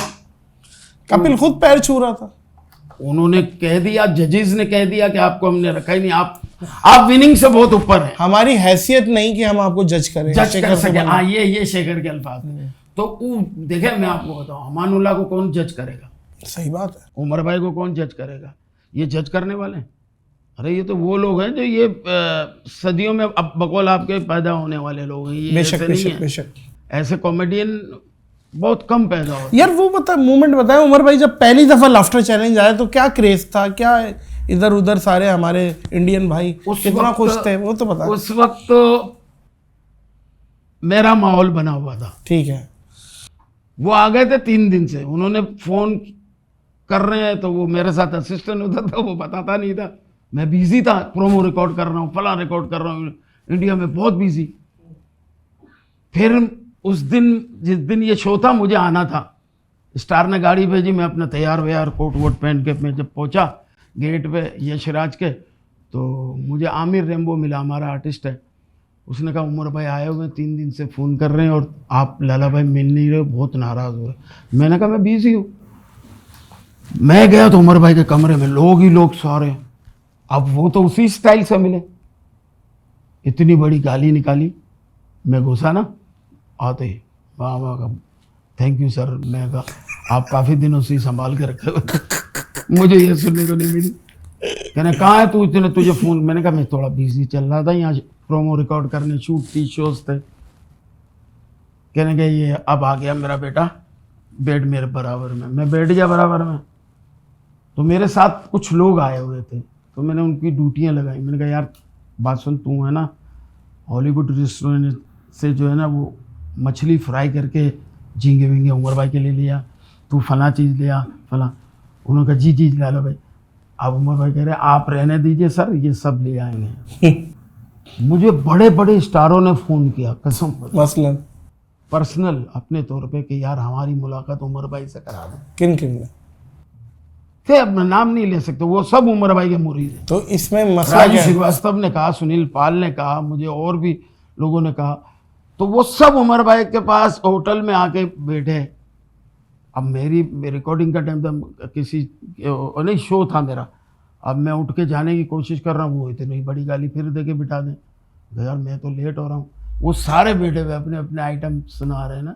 कपिल खुद पैर छू रहा था। उन्होंने कह दिया, जजेस ने कह दिया कि आपको हमने रखा ही नहीं, आप विनिंग से बहुत ऊपर हैं। हमारी हैसियत नहीं कि हम आपको जज करें, जज कर सके। हाँ, ये शेखर के अल्फाज। तो देखे मैं आपको बताऊं, अमानुल्लाह को कौन जज करेगा? सही बात है। उमर भाई को कौन जज करेगा? ये जज करने वाले, अरे ये तो वो लोग हैं जो ये सदियों में अब बकौल आपके पैदा होने वाले लोग हैं। ये बेशक ऐसे कॉमेडियन बहुत कम पैदा होते। यार वो मूवमेंट बताए उमर भाई, जब पहली दफा लाफ्टर चैलेंज आया तो क्या क्रेज था, क्या इधर उधर सारे हमारे इंडियन भाई कितना खुश थे, वो तो बता। उस वक्त तो मेरा माहौल बना हुआ था। ठीक है। वो आ गए थे 3 दिन से, उन्होंने फोन कर रहे हैं तो वो मेरे साथ असिस्टेंट होता था, वो बताता नहीं था, मैं बिजी था, प्रोमो रिकॉर्ड कर रहा हूँ, फला रिकॉर्ड कर रहा हूँ, इंडिया में बहुत बिजी। फिर उस दिन, जिस दिन ये शो था, मुझे आना था, स्टार ने गाड़ी भेजी, मैं अपना तैयार व्यार कोट वोट पहन के मैं जब पहुंचा गेट पे यशराज के, तो मुझे आमिर रेम्बो मिला, हमारा आर्टिस्ट है। उसने कहा उमर भाई आए हुए 3 दिन से फ़ोन कर रहे हैं और आप लाला भाई मिल नहीं रहे, बहुत नाराज़ हो रहे। मैंने कहा मैं बिजी हूँ। मैं गया तो उमर भाई के कमरे में लोग ही लोग सो रहे हैं। अब वो तो उसी स्टाइल से मिले, इतनी बड़ी गाली निकाली। मैं घुसा ना, आते ही वाह वाह थैंक यू सर। मैं कहा आप काफ़ी दिनों से संभाल के रखे हो। मुझे ये सुनने को नहीं मिली। कहने कहाँ है तू, इतने तुझे फ़ोन। मैंने कहा मैं थोड़ा बिजी चल रहा था, यहाँ प्रोमो रिकॉर्ड करने, शूट थी, शोज थे। कहने के ये अब आ गया मेरा बेटा, बैठ मेरे बराबर में। मैं बैठ गया बराबर में, तो मेरे साथ कुछ लोग आए हुए थे, तो मैंने उनकी ड्यूटियाँ लगाई। मैंने कहा यार बात सुन, तू है ना हॉलीवुड रेस्टोरेंट से जो है ना वो मछली फ्राई करके झींगे विंगे उमर भाई के लिए लिया, तू फला चीज़ लिया फला। उन्होंने कहा जी जी लाला भाई। अब उमर भाई कह रहे आप रहने दीजिए सर, ये सब ले आएंगे। मुझे बड़े बड़े स्टारों ने फ़ोन किया, कसम मसलन पर्सनल अपने तौर पे कि यार हमारी मुलाकात उमर भाई से करा दें। किन किन ने थे, अब मैं नाम नहीं ले सकते, वो सब उमर भाई के मुरीद हैं। तो इसमें मसला राजू क्या है? श्रीवास्तव ने कहा, सुनील पाल ने कहा, मुझे और भी लोगों ने कहा, तो वो सब उमर भाई के पास होटल में आके बैठे। अब मेरी रिकॉर्डिंग का टाइम था, किसी नहीं शो था मेरा। अब मैं उठ के जाने की कोशिश कर रहा हूँ, वो इतनी बड़ी गाली फिर दे के बिठा दें। यार मैं तो लेट हो रहा हूँ। वो सारे बैठे हुए अपने अपने आइटम सुना रहे हैं ना,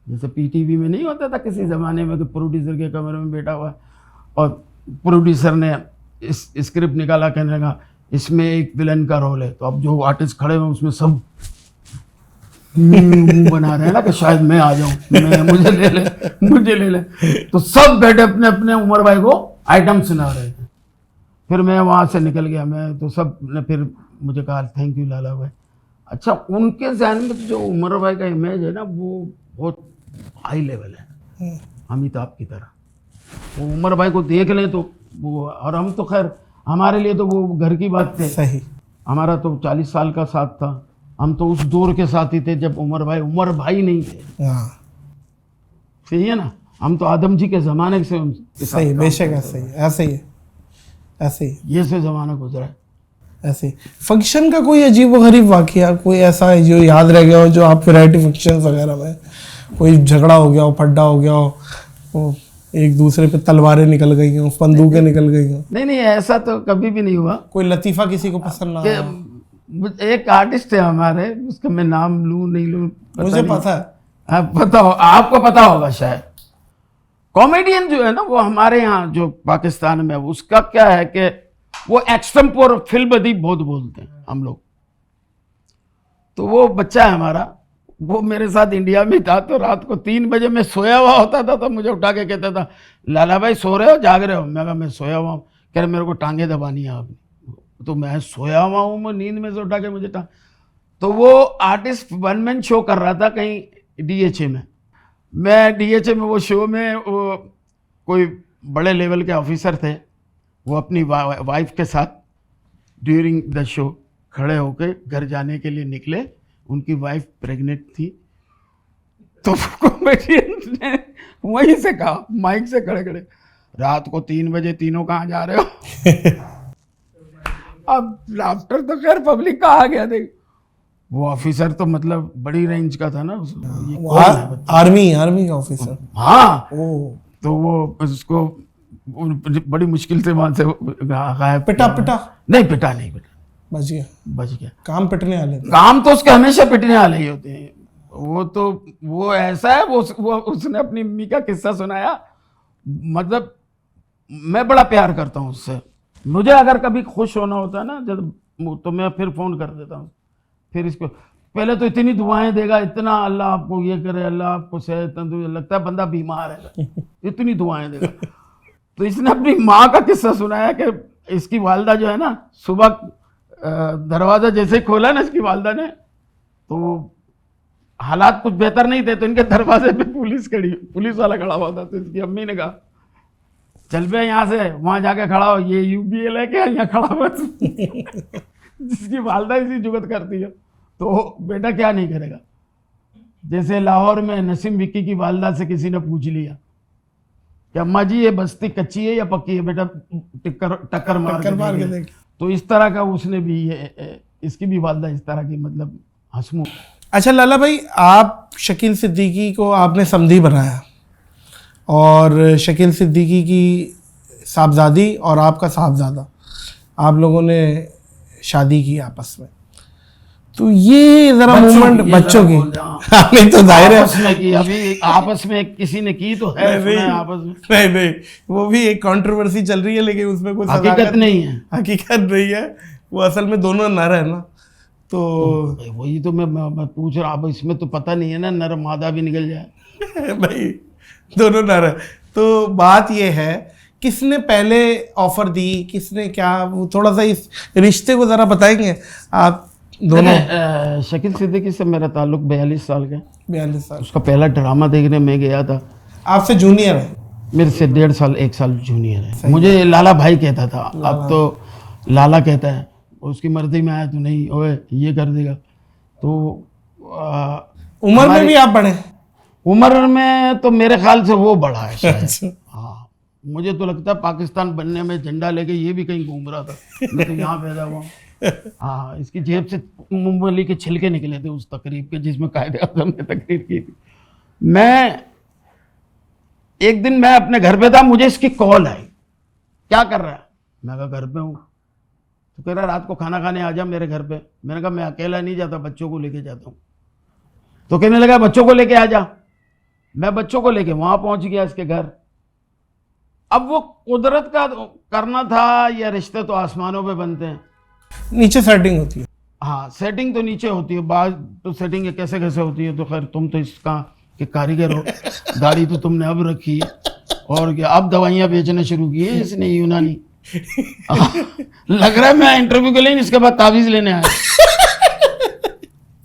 जैसे पीटीवी में नहीं होता था किसी ज़माने में कि प्रोड्यूसर के कमरे में बैठा हुआ और प्रोड्यूसर ने इस स्क्रिप्ट निकाला, कहने लगा इसमें एक विलन का रोल है। तो अब जो आर्टिस्ट खड़े हुए उसमें सब मुंह बना रहे हैं ना कि शायद मैं आ जाऊं, मैं मुझे ले ले मुझे ले ले। तो सब बैठे अपने अपने उमर भाई को आइटम सुना रहे थे। फिर मैं वहाँ से निकल गया। मैं तो सब ने फिर मुझे कहा थैंक यू लाला भाई। अच्छा, उनके ज़हन में जो उमर भाई का इमेज है ना वो बहुत हाई लेवल है, अमिताभ की तरह। वो उमर भाई को देख लें तो वो, और हम तो खैर हमारे लिए तो वो घर की बात थे। सही, हमारा तो 40 साल का साथ था। हम तो उस दौर के साथी थे जब उमर भाई नहीं थे। हाँ सही है ना, हम तो आदम जी के ज़माने से उनके साथ सही, काम बेशक करते ऐसे ही, ऐसे ही, ऐसे ही, ये से ज़माना गुजरा है। ऐसे ही। फंक्शन का कोई अजीब व गरीब वाकया कोई ऐसा है जो याद रह गया हो, जो आप वैरायटी फंक्शन वगैरह में कोई झगड़ा हो गया हो, फड्डा हो गया हो, वो एक दूसरे पे तलवारें निकल गई हो, बंदूकें निकल गई हो? नहीं ऐसा तो कभी भी नहीं हुआ। कोई लतीफ़ा किसी को पसंद ना आया? एक आर्टिस्ट है हमारे, उसका मैं नाम लूँ नहीं लूँ मुझे पता है। आप पता हो, आपको पता होगा शायद। कॉमेडियन जो है ना वो हमारे यहाँ जो पाकिस्तान में, उसका क्या है कि वो एक्सटेम्पोर फिल्म बहुत बोलते हैं हम लोग। तो वो बच्चा है हमारा, वो मेरे साथ इंडिया में था। तो रात को 3 बजे मैं सोया हुआ होता था तो मुझे उठा के कहता था लाला भाई सो रहे हो, जाग रहे हो? मैं कहा मैं सोया हुआ हूँ। कह रहे मेरे को टांगे दबानी है आपने। तो मैं सोया हुआ हूँ, मैं नींद में से उठा के मुझे तो वो आर्टिस्ट 1 मैन शो कर रहा था कहीं डीएचए में। मैं डीएचए में वो शो में वो कोई बड़े लेवल के ऑफिसर थे, वो अपनी वाइफ के साथ ड्यूरिंग द शो खड़े होके घर जाने के लिए निकले। उनकी वाइफ प्रेग्नेंट थी। तो कॉमेडियन ने वहीं से कहा, माइक से खड़े खड़े, रात को 3 बजे तीनों कहाँ जा रहे हो? अब लाफ्टर तो खैर पब्लिक का आ गया। देख वो ऑफिसर तो मतलब बड़ी रेंज का था ना, आर्मी का ऑफिसर। हाँ, ओ, तो वो उसको बड़ी मुश्किल से वहां से गायब। पिटा नहीं, पिटा नहीं, बच गया। काम पिटने वाले थे। काम तो उसके हमेशा पिटने वाले ही होते हैं। वो तो वो ऐसा है, वो उसने अपनी मम्मी का किस्सा सुनाया। मतलब मैं बड़ा प्यार करता हूँ उससे। मुझे अगर कभी खुश होना होता है ना जब, तो मैं फिर फ़ोन कर देता हूँ। फिर इसको पहले तो इतनी दुआएं देगा, इतना अल्लाह आपको ये करे, अल्लाह आपको सेहत तंदुरुस्त, लगता है बंदा बीमार है, इतनी दुआएं देगा। तो इसने अपनी माँ का किस्सा सुनाया कि इसकी वालदा जो है ना, सुबह दरवाज़ा जैसे खोला ना इसकी वालदा ने, तो हालात कुछ बेहतर नहीं थे। तो इनके दरवाजे पे पुलिस वाला खड़ा हुआ था। तो इसकी अम्मी ने कहा चल पे यहाँ से वहां जाके खड़ा हो, ये UBL है क्या, यहाँ खड़ा बस जिसकी वालदा इसी जुगत करती है, तो बेटा क्या नहीं करेगा। जैसे लाहौर में नसीम विक्की की वालदा से किसी ने पूछ लिया कि अम्मा जी ये बस्ती कच्ची है या पक्की है, बेटा टक्कर मार के देख। तो इस तरह का उसने भी इसकी भी वालदा इस तरह की, मतलब हंसमुख। अच्छा लाला भाई, आप शकील सिद्दीकी को आपने समधी बनाया और शकील सिद्दीकी की साहबजादी और आपका साहबजादा, आप लोगों ने शादी की आपस में, तो ये जरा मूवमेंट बच्चों की नहीं तो जाहिर है आपस में की, अभी आपस में किसी ने की तो है आपस में, नहीं वो भी एक कंट्रोवर्सी चल रही है, लेकिन उसमें कोई हकीकत नहीं है, हकीकत नहीं है, वो असल में दोनों नर है ना, तो वही तो मैं पूछ रहा। अब इसमें तो पता नहीं है ना, नर मादा भी निकल जाए भाई, दोनों नर है। तो बात ये है किसने पहले ऑफर दी, किसने क्या, वो थोड़ा सा इस रिश्ते को जरा बताएंगे आप दोनों। शकील सिद्दीकी से मेरा ताल्लुक 42 साल का, 42 साल। उसका पहला ड्रामा देखने में गया था। आपसे जूनियर है? मेरे से 1.5 साल 1 साल जूनियर है। मुझे लाला भाई कहता था, अब तो लाला कहता है, उसकी मर्जी में आया तो नहीं ओए ये कर देगा। तो उम्र में भी आप बड़े? उम्र में तो मेरे ख्याल से वो बड़ा है शायद। हाँ, मुझे तो लगता है पाकिस्तान बनने में झंडा लेके ये भी कहीं घूम रहा था, मैं तो यहाँ पैदा हुआ। हाँ, इसकी जेब से मूंगफली के छिलके निकले थे उस तकरीब के जिसमें कायदे आज़म ने तकरीर की थी। एक दिन मैं अपने घर पे था, मुझे इसकी कॉल आई, क्या कर रहा है? मैं कहा घर पे हूँ। तो कह रहा रात को खाना खाने आ जा मेरे घर पे। मैंने कहा मैं अकेला नहीं जाता, बच्चों को लेके जाता हूँ। तो कहने लगा बच्चों को लेके आ जा। मैं बच्चों को लेके वहां पहुंच गया इसके घर। अब वो कुदरत का करना था या रिश्ते तो आसमानों पे बनते हैं, नीचे सेटिंग होती है। हाँ, सेटिंग तो नीचे होती है, बात तो सेटिंग कैसे कैसे होती है। तो खैर तुम तो इसका के कारीगर हो, गाड़ी तो तुमने अब रखी है और क्या अब दवाइयाँ बेचना शुरू की है इसने यूनानी। लग रहा है मैं इंटरव्यू के लिए इसके बाद तावीज़ लेने आया।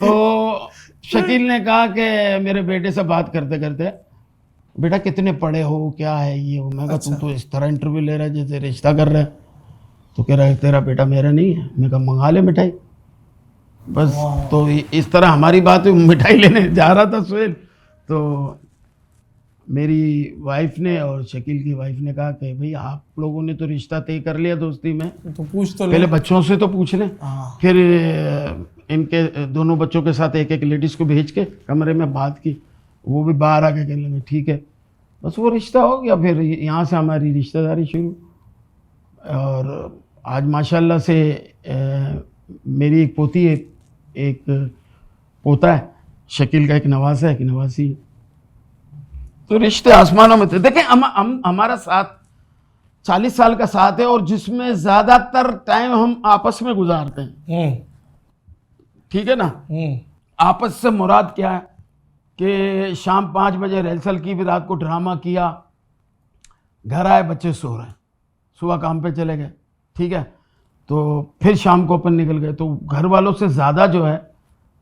तो शकील ने कहा कि मेरे बेटे से बात करते करते, बेटा कितने पढ़े हो, क्या है ये वो। मैं कहा तुम तो इस तरह इंटरव्यू ले रहा है जैसे रिश्ता कर रहा है। तो कह रहा है तेरा बेटा मेरा नहीं है। मैं कहा मंगा ले मिठाई बस। तो इस तरह हमारी बात मिठाई लेने जा रहा था सुहेल। तो मेरी वाइफ ने और शकील की वाइफ ने कहा कि भाई आप लोगों ने तो रिश्ता तय कर लिया दोस्ती में, तो पूछ तो पहले बच्चों से तो पूछ लें। फिर इनके दोनों बच्चों के साथ एक एक लेडीज़ को भेज के कमरे में बात की। वो भी बाहर आके कहने लगे ठीक है, बस वो रिश्ता हो गया। फिर यहाँ से हमारी रिश्तेदारी शुरू। और आज माशाल्लाह से मेरी एक पोती है, एक पोता है, शकील का एक नवासा है, एक नवासी है। तो रिश्ते आसमानों में थे। देखें हमारा साथ 40 साल का साथ है और जिसमें ज़्यादातर टाइम हम आपस में गुजारते हैं, ठीक है ना। आपस से मुराद क्या है कि शाम 5 बजे रिहर्सल की, भी रात को ड्रामा किया, घर आए बच्चे सो रहे हैं, सुबह काम पे चले गए, ठीक है। तो फिर शाम को अपन निकल गए। तो घर वालों से ज़्यादा जो है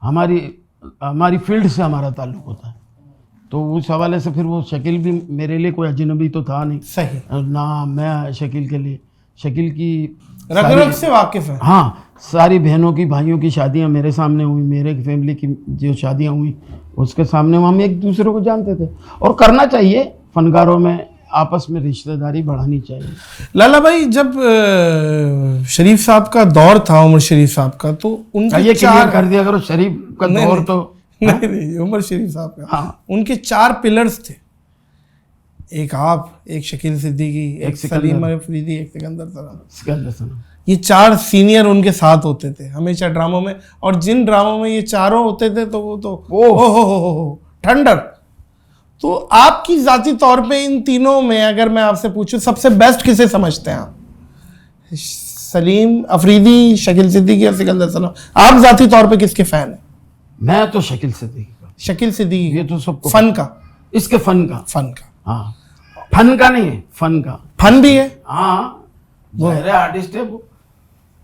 हमारी फील्ड से हमारा ताल्लुक़ होता है। तो उस हवाले से फिर वो शकील भी मेरे लिए कोई अजनबी तो था नहीं, सही ना। मैं शकील के लिए, शकील की रग से वाकिफ़ है। हाँ, सारी बहनों की भाइयों की शादियां मेरे सामने हुई, मेरे फैमिली की जो शादियां हुई उसके सामने हम एक दूसरे को जानते थे। और करना चाहिए, फनकारों में आपस में रिश्तेदारी बढ़ानी चाहिए। लाला भाई, जब शरीफ साहब का दौर था, उमर शरीफ साहब का, तो उनके ये क्लियर कर दिया करो, शरीफ का दौर तो नहीं, उमर शरीफ साहब का। हाँ। उनके 4 पिलर्स थे, एक आप, एक शकील सिद्दीकी, एक सलीम अफरीदी, एक सिकंदर सना। ये 4 सीनियर उनके साथ होते थे हमेशा ड्रामों में। और जिन ड्रामों में ये चारों होते थे तो वो तो हो ठंडर। तो आपकी जाती तौर पे इन तीनों में अगर मैं आपसे पूछूं सबसे बेस्ट किसे समझते हैं आप? सलीम अफरीदी, शकील सिद्दीकी या सिकंदर सना? आप जाती तौर पे किसके फैन हैं? मैं तो शकील सिद्दीकी का। शकील सिद्दीकी, ये तो सब फन का, इसके फन का हाँ, फन का नहीं है, फन का। फन भी है, हाँ, वो आर्टिस्ट है। वो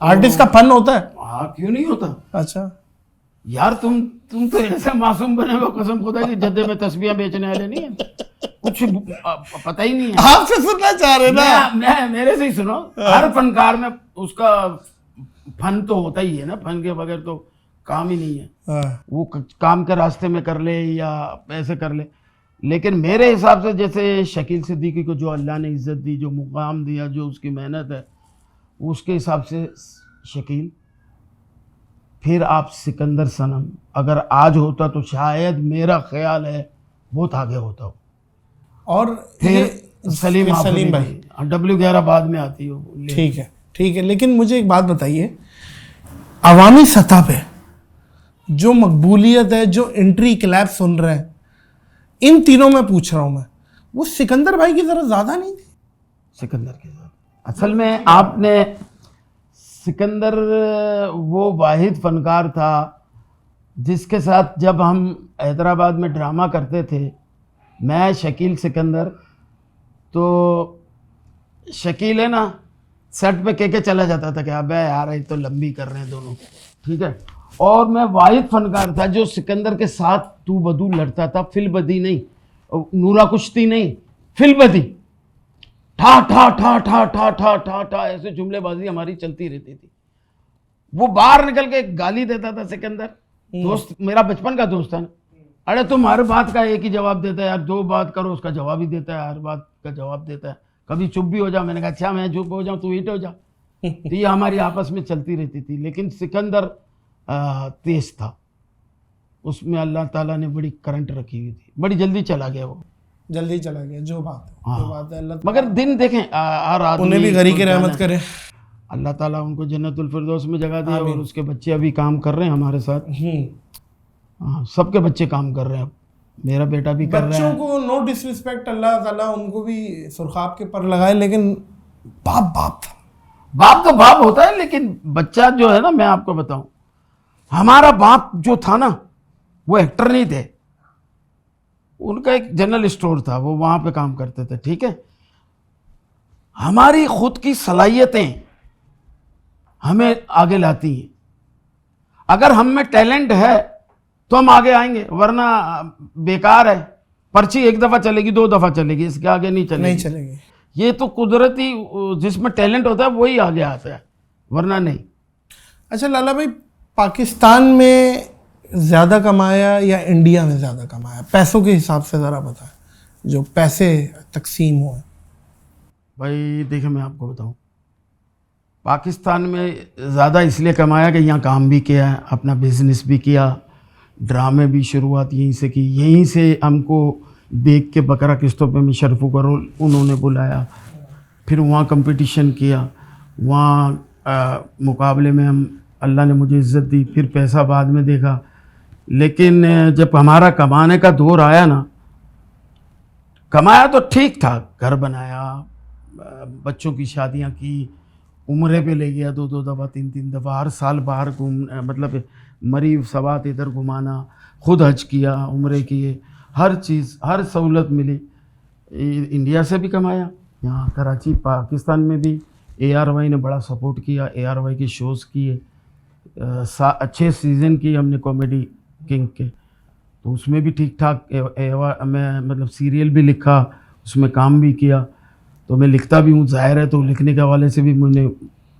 आर्टिस्ट का फन होता है। हाँ, क्यों नहीं होता? अच्छा, यार तुम तो ऐसे मासूम बने हो, कसम खुदा की, जद्दे में तस्बीहें बेचने वाले नहीं है, कुछ पता ही नहीं है। आपसे सुनना चाह रहे ना? मैं मेरे से ही सुनो। हर फनकार में उसका फन तो होता ही है ना, फन के बगैर तो काम ही नहीं है। वो काम के रास्ते में कर ले या ऐसे कर ले, लेकिन मेरे हिसाब से जैसे शकील सिद्दीकी को जो अल्लाह ने इज्जत दी, जो मुकाम दिया, जो उसकी मेहनत है, उसके हिसाब से शकील, फिर आप सिकंदर सनम अगर आज होता तो शायद मेरा ख्याल है बहुत आगे होता हो। और फिर सलीम भाई, W11 बाद में आती हो। ठीक है, लेकिन मुझे एक बात बताइए, अवामी सतह पे जो मकबूलियत है, जो एंट्री क्लैप सुन रहे हैं, इन तीनों में पूछ रहा हूं मैं, वो सिकंदर भाई की तरह ज्यादा नहीं थी? सिकंदर के साथ असल में आपने, सिकंदर वो वाहिद फनकार था जिसके साथ जब हम हैदराबाद में ड्रामा करते थे, मैं शकील सिकंदर, तो शकील है ना सेट पे कह के चला जाता था कि अबे यार ये तो लंबी कर रहे हैं दोनों, ठीक है। और मैं वाहिद फनकार था जो सिकंदर के साथ तू बदू लड़ता था, फिलबदी नहीं, नूरा कुश्ती नहीं, फिलबदी, ठा ठा ठा ठा ठा ठा ठा ठा ऐसे जुमलेबाजी हमारी चलती रहती थी। वो बाहर निकल के गाली देता था सिकंदर, दोस्त मेरा बचपन का दोस्त है ना, अरे तुम हर बात का एक ही जवाब देता है यार, दो बात करो उसका जवाब ही देता है, हर बात का जवाब देता है, कभी चुप भी हो जा। मैंने कहा अच्छा मैं चुप हो जाऊं, तू ईट हो जा। तो ये हमारी आपस में चलती रहती थी। लेकिन सिकंदर तेज था, उसमें अल्लाह ताला ने बड़ी करंट रखी हुई थी, बड़ी जल्दी चला गया वो, जल्दी चला गया। जो बात है, हाँ। जो बात है अल्लाह, मगर दिन देखें हर आदमी, उन्हें भी गरी की रहमत करे, अल्लाह ताला उनको जन्नतुल फिरदौस में जगह दे। और उसके बच्चे अभी काम कर रहे हैं हमारे साथ। हाँ, सबके बच्चे काम कर रहे हैं, मेरा बेटा भी कर रहा है। बच्चों को नो डिसरिस्पेक्ट, अल्लाह ताला उनको भी सुरखाब के पर लगाए, लेकिन बाप बाप था। बाप तो बाप होता है, लेकिन बच्चा जो है ना, मैं आपको बताऊं, हमारा बाप जो था ना, वो एक्टर नहीं थे, उनका एक जनरल स्टोर था, वो वहां पे काम करते थे, ठीक है। हमारी खुद की सलाहियतें हमें आगे लाती हैं। अगर हम में टैलेंट है तो हम आगे आएंगे, वरना बेकार है। पर्ची एक दफा चलेगी, दो दफा चलेगी, इसके आगे नहीं चलेगी। ये तो कुदरती, जिसमें टैलेंट होता है वही आगे आता है, वरना नहीं। अच्छा लाला भाई, पाकिस्तान में ज़्यादा कमाया या इंडिया में ज़्यादा कमाया, पैसों के हिसाब से ज़रा बताएं, जो पैसे तकसीम हुए। भाई देखिए, मैं आपको बताऊं, पाकिस्तान में ज़्यादा इसलिए कमाया कि यहाँ काम भी किया है, अपना बिजनेस भी किया, ड्रामे भी शुरुआत यहीं से की, यहीं से हमको देख के बकरा किस्तों पे शरफू का रोल उन्होंने बुलाया, फिर वहाँ कंपटीशन किया, वहाँ मुकाबले में हम, अल्लाह ने मुझे इज़्ज़त दी, फिर पैसा बाद में देखा। लेकिन जब हमारा कमाने का दौर आया ना, कमाया तो ठीक था, घर बनाया, बच्चों की शादियां की, उम्रे पे ले गया 2-2 दफ़ा 3-3 दफ़ा, हर साल बाहर घूम, मतलब मरीब सवात इधर घुमाना, खुद हज किया, उम्रे किए, हर चीज़, हर सहूलत मिली। इंडिया से भी कमाया, यहाँ कराची पाकिस्तान में भी ARY ने बड़ा सपोर्ट किया, ARY के शोज़ किए, अच्छे सीज़न किए हमने कॉमेडी किंग के, तो उसमें भी ठीक ठाक मैं मतलब सीरियल भी लिखा, उसमें काम भी किया, तो मैं लिखता भी हूँ, जाहिर है, तो लिखने के हवाले से भी मुझे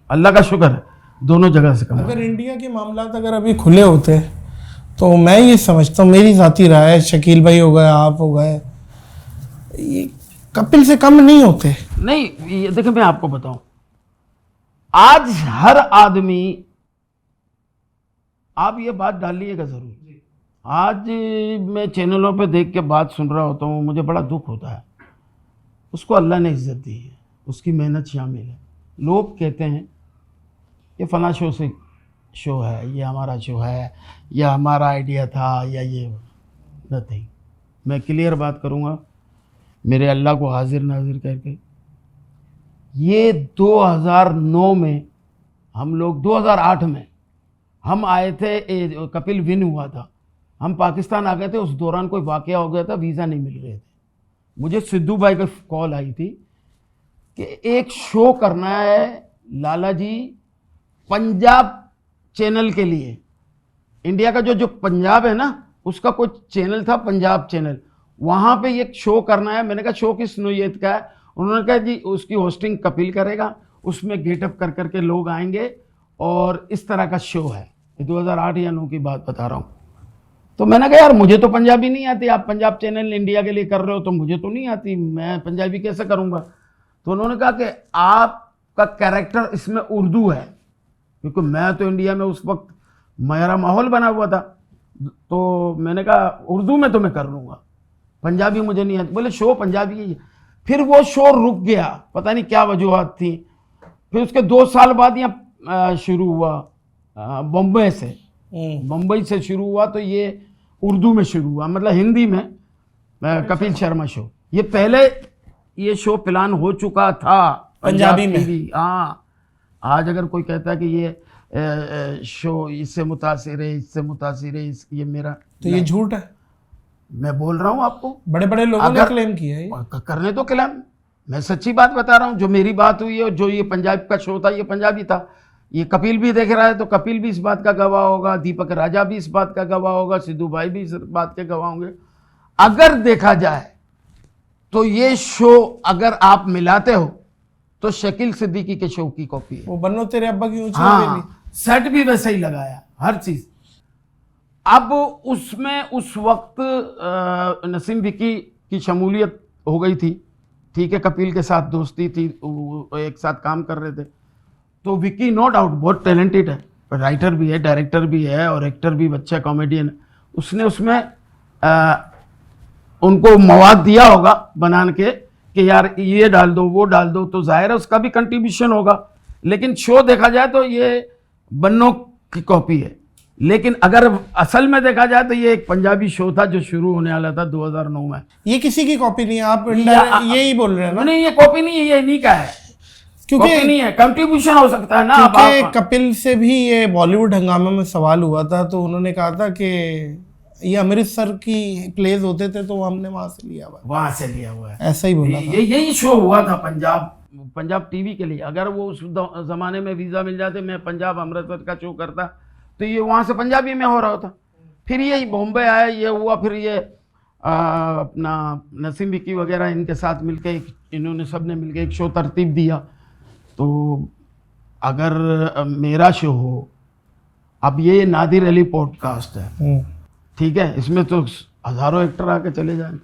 अल्लाह का शुक्र है दोनों जगह से कमाया। अगर इंडिया के मामलात अगर अभी खुले होते तो मैं ये समझता हूँ, मेरी ज़ाती राय है, शकील भाई हो गए, आप हो गए, ये कपिल से कम नहीं होते। नहीं, ये देखिए मैं आपको बताऊं, आज हर आदमी, आप ये बात डालिएगा ज़रूर, आज मैं चैनलों पे देख के बात सुन रहा होता हूँ, मुझे बड़ा दुख होता है। उसको अल्लाह ने इज़्ज़त दी है, उसकी मेहनत शामिल है। लोग कहते हैं ये फला शो से शो है, ये हमारा शो है, या हमारा आइडिया था, या ये नथिंग। मैं क्लियर बात करूँगा, मेरे अल्लाह को हाजिर नाजिर करके, ये 2009 में हम लोग, 2008 में हम आए थे, कपिल विन हुआ था, हम पाकिस्तान आ गए थे, उस दौरान कोई वाक़या हो गया था, वीज़ा नहीं मिल रहे थे। मुझे सिद्धू भाई का कॉल आई थी कि एक शो करना है लाला जी पंजाब चैनल के लिए, इंडिया का जो पंजाब है ना, उसका कोई चैनल था, पंजाब चैनल, वहां पे एक शो करना है। मैंने कहा शो किस नोयत का है? उन्होंने कहा जी उसकी होस्टिंग कपिल करेगा, उसमें गेटअप कर करके लोग आएंगे और इस तरह का शो है। ये 2008 या 9 की बात बता रहा हूँ। तो मैंने कहा यार मुझे तो पंजाबी नहीं आती, आप पंजाब चैनल इंडिया के लिए कर रहे हो, तो मुझे तो नहीं आती, मैं पंजाबी कैसे करूँगा? तो उन्होंने कहा कि आपका कैरेक्टर इसमें उर्दू है, क्योंकि मैं तो इंडिया में उस वक्त मेरा माहौल बना हुआ था। तो मैंने कहा उर्दू में तो मैं कर लूँगा, पंजाबी मुझे नहीं आती। बोले शो पंजाबी है। फिर वो शो रुक गया, पता नहीं क्या वजूहत थी। फिर उसके 2 साल बाद यहाँ शुरू हुआ बम्बई से, बम्बई से शुरू हुआ, तो ये उर्दू में शुरू हुआ, मतलब हिंदी में कपिल शर्मा शो। ये पहले ये शो प्लान हो चुका था पंजाबी में। हाँ, आज अगर कोई कहता है कि ये शो इससे मुतासिर है, इससे मुतासिर है, ये मेरा, तो ये झूठ है। मैं बोल रहा हूँ आपको, बड़े बड़े लोगों ने क्लेम किया है। करने तो क्लेम, मैं सच्ची बात बता रहा हूँ। जो मेरी बात हुई है, जो ये पंजाब का शो था, ये पंजाबी था। ये कपिल भी देख रहा है, तो कपिल भी इस बात का गवाह होगा, दीपक राजा भी इस बात का गवाह होगा, सिद्धू भाई भी इस बात के गवाह होंगे। अगर देखा जाए तो ये शो अगर आप मिलाते हो तो शकील सिद्दीकी के शो की कॉपी है। वो बन्नो तेरे अब्बा की ऊंची हाँ, सेट भी वैसे ही लगाया, हर चीज। अब उसमें उस वक्त नसीम विकी की शमूलियत हो गई थी, ठीक है, कपिल के साथ दोस्ती थी, एक साथ काम कर रहे थे। तो विकी नो डाउट बहुत टैलेंटेड है, राइटर भी है, डायरेक्टर भी है और एक्टर भी, अच्छा कॉमेडियन है। उसने उसमें उनको मवाद दिया होगा बना के कि यार ये डाल दो, वो डाल दो, तो जाहिर है उसका भी कंट्रीब्यूशन होगा। लेकिन शो देखा जाए तो ये बन्नो की कॉपी है। लेकिन अगर असल में देखा जाए तो ये एक पंजाबी शो था जो शुरू होने वाला था 2009 में। ये किसी की कॉपी नहीं है, आप यही बोल रहे हैं ना? नहीं, ये कॉपी नहीं है, ये इन्हीं का है, क्योंकि कॉपी नहीं है, कंट्रीब्यूशन हो सकता है ना। क्योंकि कपिल से भी ये बॉलीवुड हंगामा में सवाल हुआ था, तो उन्होंने कहा था कि ये अमृतसर की प्लेस होते थे तो हमने वहां से लिया हुआ है, वहां से लिया हुआ है, ऐसा ही बोला था। यही शो हुआ था पंजाब टीवी के लिए। अगर वो उस जमाने में वीजा मिल जाते, मैं पंजाब अमृतसर का शो करता, तो ये वहां से पंजाबी में हो रहा होता। फिर यही बॉम्बे आया, ये हुआ, फिर ये अपना नसीम विकी वगैरह इनके साथ मिलके इन्होंने सबने मिलके एक शो तरतीब दिया। तो अगर मेरा शो हो, अब ये नादिर अली पॉडकास्ट है, ठीक है, इसमें तो हजारों एक्टर आके चले जाएंगे।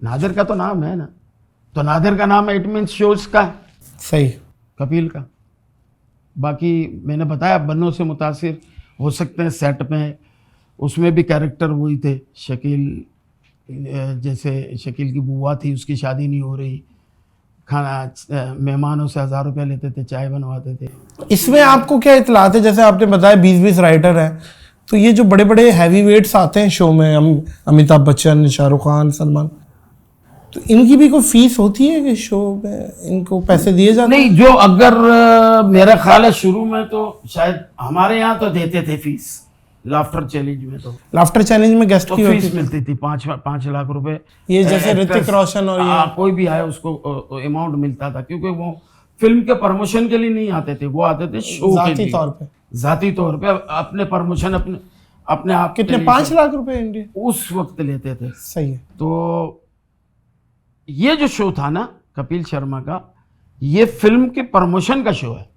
नादिर का तो नाम है ना, तो नादिर का नाम है, इट मीन्स शोज का है, सही, कपिल का। बाकी मैंने बताया बन्नों से मुतासिर हो सकते हैं सेट में, उसमें भी कैरेक्टर वही थे। शकील, जैसे शकील की बुआ थी, उसकी शादी नहीं हो रही, खाना मेहमानों से 1000 रुपया लेते थे, चाय बनवाते थे। इसमें आपको क्या इतलात है? जैसे आपने बताया 20-20 राइटर हैं, तो ये जो बड़े बड़े हैवी वेट्स आते हैं शो में, अमिताभ बच्चन, शाहरुख खान, सलमान, तो इनकी भी कोई फीस होती है कि शो में इनको पैसे दिए जाते हैं? नहीं, जो अगर मेरा ख्याल है शुरू में तो शायद हमारे यहाँ तो देते थे फीस। लाफ्टर चैलेंज में तो, लाफ्टर चैलेंज में गेस्ट तो की फीस मिलती थी 5 लाख रुपए। ये जैसे ऋतिक रोशन और ये कोई भी आया उसको अमाउंट मिलता था, क्योंकि वो फिल्म के प्रमोशन के लिए नहीं आते थे, वो आते थे शो के लिए, जाती तौर पे अपने प्रमोशन, अपने आप। कितने 5 लाख रुपए इंडिया उस वक्त लेते थे। सही है। तो ये जो शो था ना कपिल शर्मा का, ये फिल्म के प्रमोशन का शो है।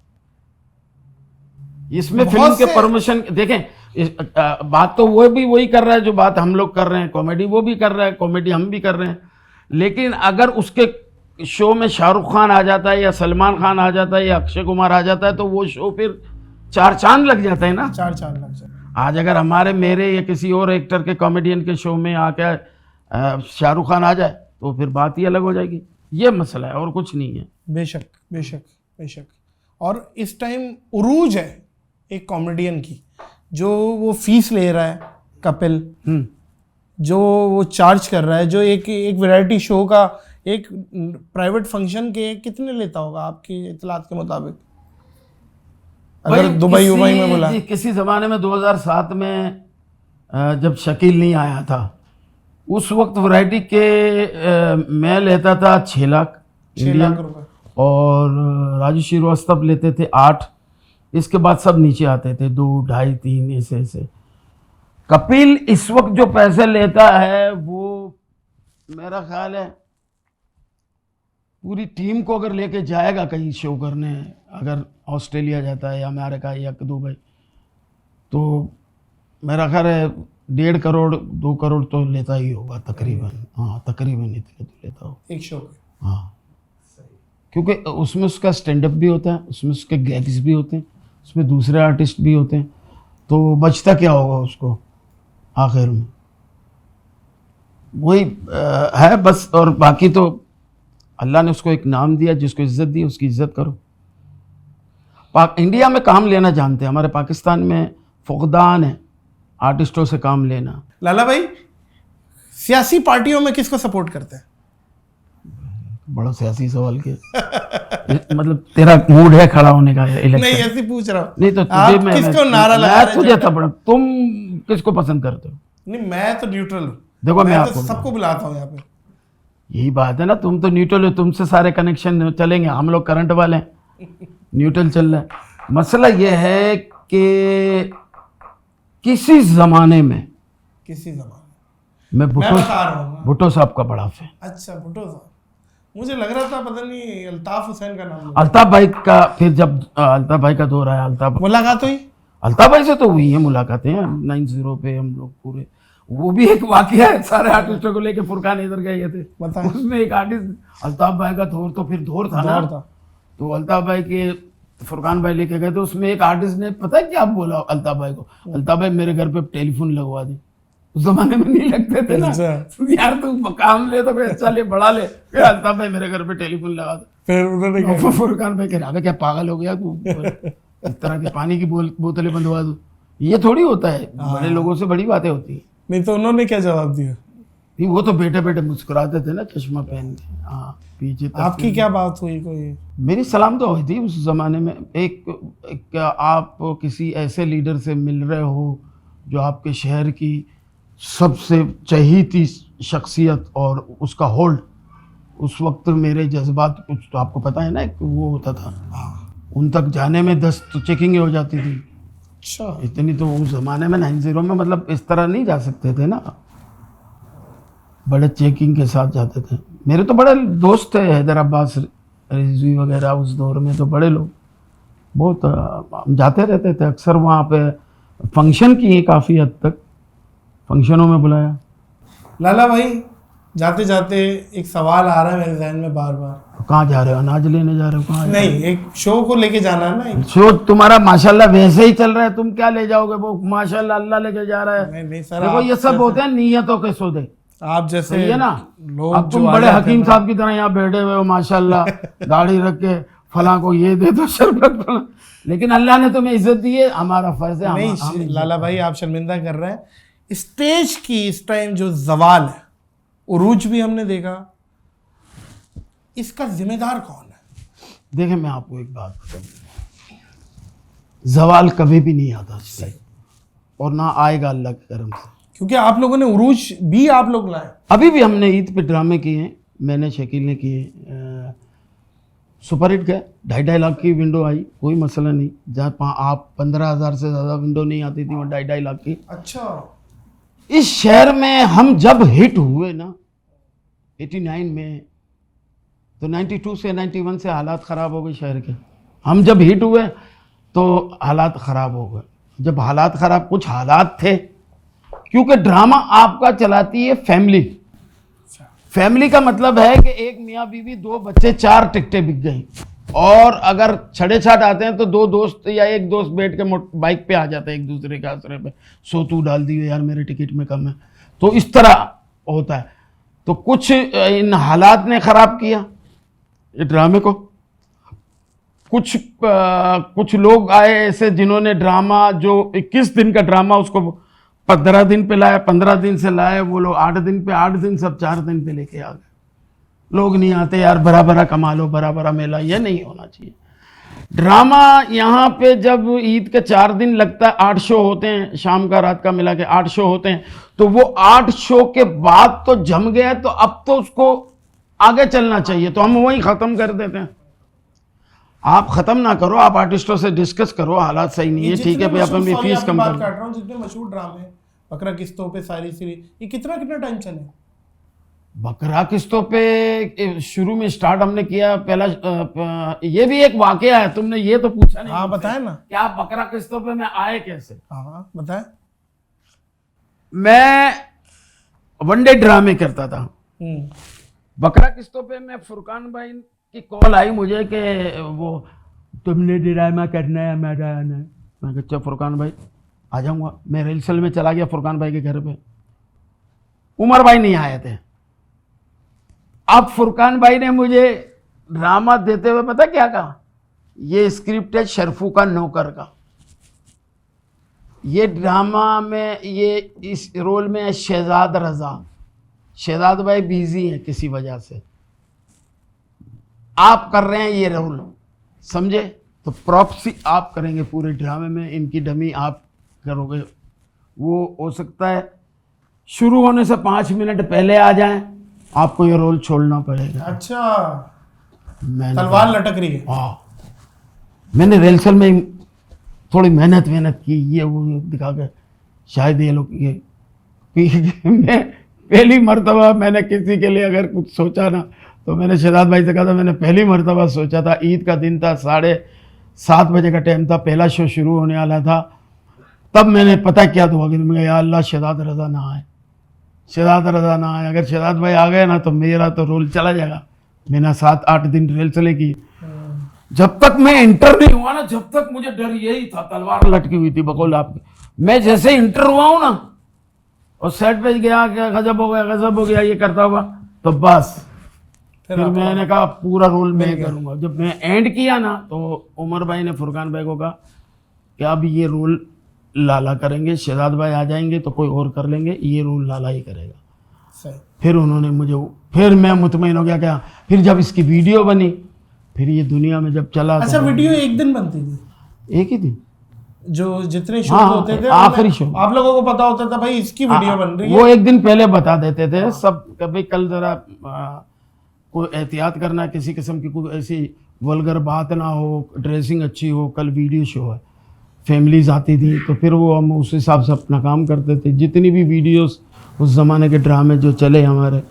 इसमें फिल्म के प्रमोशन देखें, बात तो वो भी वही कर रहा है जो बात हम लोग कर रहे हैं, कॉमेडी वो भी कर रहा है, कॉमेडी हम भी कर रहे हैं। लेकिन अगर उसके शो में शाहरुख खान आ जाता है या सलमान खान आ जाता है या अक्षय कुमार आ जाता है, तो वो शो फिर 4 चांद लग जाता है ना, 4 चांद लग जाते हैं। आज अगर हमारे, मेरे या किसी और एक्टर के, कॉमेडियन के शो में आके शाहरुख खान आ जाए तो फिर बात ही अलग हो जाएगी। ये मसला है और कुछ नहीं है। बेशक बेशक बेशक। और इस टाइम उरूज है एक कॉमेडियन की, जो वो फीस ले रहा है कपिल, जो वो चार्ज कर रहा है, जो एक वैरायटी शो का, एक प्राइवेट फंक्शन के कितने लेता होगा आपकी इतलात के मुताबिक? अगर दुबई में बोला, किसी ज़माने में 2007 में जब शकील नहीं आया था, उस वक्त वैरायटी के मैं लेता था 6 लाख इंडियन, और राजू श्रीवास्तव लेते थे 8। इसके बाद सब नीचे आते थे 2, 2.5, 3 ऐसे। कपिल इस वक्त जो पैसे लेता है वो मेरा ख्याल है पूरी टीम को अगर लेके जाएगा कहीं शो करने, अगर ऑस्ट्रेलिया जाता है या अमेरिका या दुबई, तो मेरा ख्याल है 1.5 करोड़ 2 करोड़ तो लेता ही होगा तकरीबन। हाँ तकरीबन इतने तो लेता हो एक शो पे। हाँ, क्योंकि उसमें उसका स्टैंड अप भी होता है, उसमें उसके गैग्स भी होते हैं, उसमें दूसरे आर्टिस्ट भी होते हैं, तो बचता क्या होगा उसको आखिर में? वही है बस। और बाकी तो अल्लाह ने उसको एक नाम दिया, जिसको इज्जत दी उसकी इज्जत करो। इंडिया में काम लेना जानते हैं, हमारे पाकिस्तान में फुकदान है आर्टिस्टों से काम लेना। लाला भाई सियासी पार्टियों में किसको सपोर्ट करते हैं? बड़ा सियासी सवाल के मतलब तेरा मूड है खड़ा होने का इलेक्शन? नहीं ऐसे पूछ रहा हूँ। नहीं तो आप तुझे किसको नारा लगा रहे हैं? तुझे थपड़ा, तुम किसको पसंद करते हो? नहीं मैं तो न्यूट्रल हूँ। देखो मैं मैं आपको तो सबको बुलाता हूँ यहाँ पे। यही बात है ना, तुम तो न्यूट्रल हो, तुमसे सारे कनेक्शन चलेंगे, हम लोग करंट वाले हैं, न्यूट्रल चल रहा है। मसला ये है कि किसी जमाने में मैं बता रहा हूँ। भुट्टो साहब का बड़ा फैन। अच्छा भुट्टो साहब, मुझे लग रहा था पता नहीं अल्ताफ हुसैन का नाम। अल्ताफ भाई का फिर जब अल्ताफ भाई का दौर आया, अल्ताफ मुलाकात हुई, अल्ताफ भाई से तो हुई है मुलाकातें 90 पे हम लोग पूरे। वो भी एक वाकया है, सारे आर्टिस्टों को लेके फुरकान इधर गए थे, उसमें एक आर्टिस्ट अल्ताफ भाई का दौर तो फिर दौर था ना, तो अल्ताफ भाई के फुरकान भाई लेके गए, तो उसमें एक आर्टिस्ट ने पता है क्या बोला अल्ताफ भाई को? अल्ताफ भाई मेरे घर पे टेलीफोन लगवा दे। उस जमाने में नहीं लगते थे ना यार, तू काम ले तो कोई अच्छा ले बड़ा ले, फिर अल्ताफ भाई मेरे घर पे टेलीफोन लगा दे। फिर उन्होंने फुरकान भाई कह रहा क्या पागल हो गया तू, इस तरह के पानी की बोतलें बंधवा दो, ये थोड़ी होता है, बड़े लोगों से बड़ी बातें होती है। नहीं तो उन्होंने क्या जवाब दिया? नहीं वो तो बेटे बेटे मुस्कुराते थे ना, चश्मा पहन के। हाँ पीछे आपकी क्या बात हुई? कोई मेरी सलाम तो हुई थी उस जमाने में। एक आप किसी ऐसे लीडर से मिल रहे हो जो आपके शहर की सबसे चहीती शख्सियत और उसका होल्ड, उस वक्त मेरे जज्बात कुछ तो आपको पता है ना, वो होता था, उन तक जाने में 10 तो चेकिंग हो जाती थी। अच्छा इतनी तो उस जमाने में 90 में मतलब इस तरह नहीं जा सकते थे ना, बड़े चेकिंग के साथ जाते थे। मेरे तो बड़े दोस्त थे, हैदर अब्बास रिजवी वगैरह, उस दौर में तो बड़े लोग बहुत हम जाते रहते थे अक्सर। वहाँ पे फंक्शन किए काफ़ी हद तक, फंक्शनों में बुलाया। लाला भाई जाते जाते एक सवाल आ रहा है मेरे जहन में बार बार। कहाँ जा रहे हो? अनाज लेने जा रहे हो? कहाँ? नहीं एक शो को लेके जाना है ना। एक शो तुम्हारा माशाल्लाह वैसे ही चल रहा है, तुम क्या ले जाओगे? वो माशाल्लाह अल्लाह लेके जा रहा है। नहीं सर, देखो ये सब होते हैं नियतों के सौदे, आप जैसे है ना। लोग अब तुम बड़े हकीम साहब की तरह यहाँ बैठे हुए हो माशाल्लाह, गाड़ी रख के फला को ये दे दो शरबत फला, लेकिन अल्लाह ने तुम्हें इज्जत दी है, हमारा फर्ज है। नहीं लाला भाई आप शर्मिंदा कर रहे हैं। स्टेज की इस टाइम जो जवाल है, उरूज भी हमने देखा, इसका जिम्मेदार कौन है? देखें मैं आपको एक बात बताऊँ, जवाल कभी भी नहीं आता सही, और ना आएगा अल्लाह के करम से, क्योंकि आप लोगों ने उरूज भी आप लोग लाए। अभी भी हमने ईद पे ड्रामे किए हैं, मैंने शकील ने किए, सुपर हिट गए, 2.5 लाख की विंडो आई, कोई मसला नहीं। जहाँ आप 15,000 से ज़्यादा विंडो नहीं आती थी, वो 2.5 लाख की। अच्छा इस शहर में हम जब हिट हुए ना 89 में, तो 92 से 91 से हालात ख़राब हो गए शहर के। हम जब हिट हुए तो हालात ख़राब हो गए। जब हालात ख़राब, कुछ हालात थे, क्योंकि ड्रामा आपका चलाती है फैमिली। फैमिली का मतलब है कि एक मियाँ बीवी, 2 बच्चे, 4 टिकटें बिक गई, और अगर छड़े छाट आते हैं तो 2 दोस्त या एक दोस्त बैठ के बाइक पे आ जाते हैं एक दूसरे के आसरे पे, सो तू डाल दिए यार मेरे टिकट में कम है, तो इस तरह होता है। तो कुछ इन हालात ने ख़राब किया ये ड्रामे को। कुछ लोग आए ऐसे जिन्होंने ड्रामा जो 21 दिन का ड्रामा उसको 15 दिन पे लाया, 15 दिन से लाए वो लोग 8 दिन पे, 8 दिन सब 4 दिन पे लेके आ गए। लोग नहीं आते यार, बड़ा बड़ा कमा लो, बड़ा बड़ा मेला, ये नहीं होना चाहिए। ड्रामा यहाँ पे जब ईद के 4 दिन लगता है, 8 शो होते हैं, शाम का रात का मिला के 8 शो होते हैं, तो वो 8 शो के बाद तो जम गया, तो अब तो उसको आगे चलना चाहिए, तो हम वहीं ख़त्म कर देते हैं। आप ख़त्म ना करो, आप आर्टिस्टों से डिस्कस करो, हालात सही नहीं है, ठीक है भाई अपन भी फीस कम कर। काट रहा हूँ, जितने मशहूर ड्रामे बकरा किस्तों पे सारी सीरीज, ये कितना कितना टाइम चले? बकरा किस्तों पे शुरू में स्टार्ट हमने किया पहला। ये भी एक वाकया है, तुमने ये तो पूछा नहीं। हाँ बताए ना। क्या बकरा किस्तों पे मैं आए कैसे? हाँ बताए। मैं वनडे ड्रामे करता था। बकरा किस्तों पे मैं फुरकान भाई की कॉल आई मुझे कि वो तुमने ड्रामा करना है हमारा आना है। मैं अच्छा फुरकान भाई आ जाऊंगा। मैं रिहर्सल में चला गया फुरकान भाई के घर पे। उमर भाई नहीं आए थे। अब फुरकान भाई ने मुझे ड्रामा देते हुए पता क्या कहा, ये स्क्रिप्ट है शरफू का नौकर का, ये ड्रामा में ये इस रोल में है शहजाद रजा। शहजाद भाई बिजी हैं किसी वजह से, आप कर रहे हैं ये रोल, समझे? तो प्रॉप्स आप करेंगे पूरे ड्रामे में, इनकी डमी आप करोगे। वो हो सकता है शुरू होने से 5 मिनट पहले आ जाएं, आपको ये रोल छोड़ना पड़ेगा। अच्छा, मैंने तलवार लटक रही है। हाँ, मैंने रिहर्सल में थोड़ी मेहनत की, ये वो दिखा के शायद ये लोग ये मैं पहली मर्तबा मैंने किसी के लिए अगर कुछ सोचा ना, तो मैंने शहजाद भाई से कहा था, मैंने पहली मर्तबा सोचा था, ईद का दिन था, 7:30 बजे का टाइम था, पहला शो शुरू होने वाला था। तब मैंने पता क्या दुआ की, मैं या अल्लाह शहजाद रजा ना आए, शहजाद रजा ना आए। अगर शहजाद भाई आ गए ना तो मेरा तो रोल चला जाएगा। मैंने 7-8 दिन रिहर्सल की। जब तक मैं इंटर नहीं हुआ ना, जब तक मुझे डर यही था, तलवार लटकी हुई थी बकौल आपकी। मैं जैसे इंटर हुआ हूं ना और सेट पे गया, क्या गजब हो गया ये करता हुआ, तो बस फिर मैंने कहा पूरा रोल मैं करूंगा। जब मैं एंड किया ना तो उमर भाई ने फुरकान भाई को कहा कि अब ये रोल लाला करेंगे, शहजाद भाई आ जाएंगे तो कोई और कर लेंगे, ये रोल लाला ही करेगा। सही। फिर उन्होंने मुझे, फिर मैं मुतमईन हो गया। क्या फिर जब इसकी वीडियो बनी, फिर ये दुनिया में जब चला। अच्छा, वीडियो एक दिन बनती थी? एक ही दिन, जो जितने शो हाँ, होते थे आखिरी शो आप लोगों को पता होता था भाई इसकी वीडियो बन रही है? वो एक दिन पहले बता देते थे सब, कभी कल जरा कोई एहतियात करना, किसी किस्म की कोई ऐसी वल्गर बात ना हो, ड्रेसिंग अच्छी हो, कल वीडियो शो है। फैमिलीज आती थी तो फिर वो हम उस हिसाब से अपना काम करते थे। जितनी भी वीडियोस उस ज़माने के ड्रामे जो चले हमारे,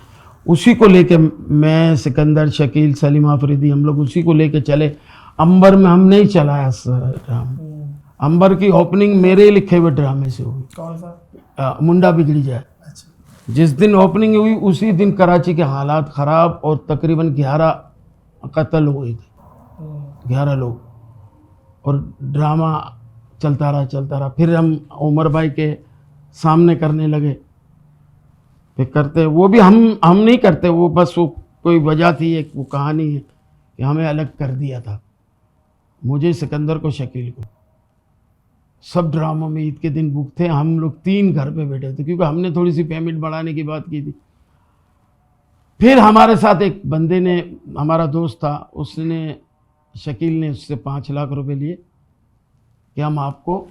उसी को लेके मैं, सिकंदर, शकील, सलीम आफरीदी, हम लोग उसी को लेके चले। अंबर में हम नहीं चलाया ड्रामा। अंबर की ओपनिंग मेरे लिखे हुए ड्रामे से हुई। कौन सा? मुंडा बिगड़ी जाए। अच्छा। जिस दिन ओपनिंग हुई उसी दिन कराची के हालात ख़राब और तकरीबन 11 कत्ल हुए थे, 11 लोग, और ड्रामा चलता रहा। फिर हम उमर भाई के सामने करने लगे, फिर करते, वो भी हम नहीं करते, वो बस वो कोई वजह थी, एक वो कहानी है कि हमें अलग कर दिया था, मुझे, सिकंदर को, शकील को। सब ड्रामों में ईद के दिन बुक थे, हम लोग 3 घर पे बैठे थे क्योंकि हमने थोड़ी सी पेमेंट बढ़ाने की बात की थी। फिर हमारे साथ एक बंदे ने, हमारा दोस्त था, उसने, शकील ने उससे 5 लाख रुपए लिए कि हम आपको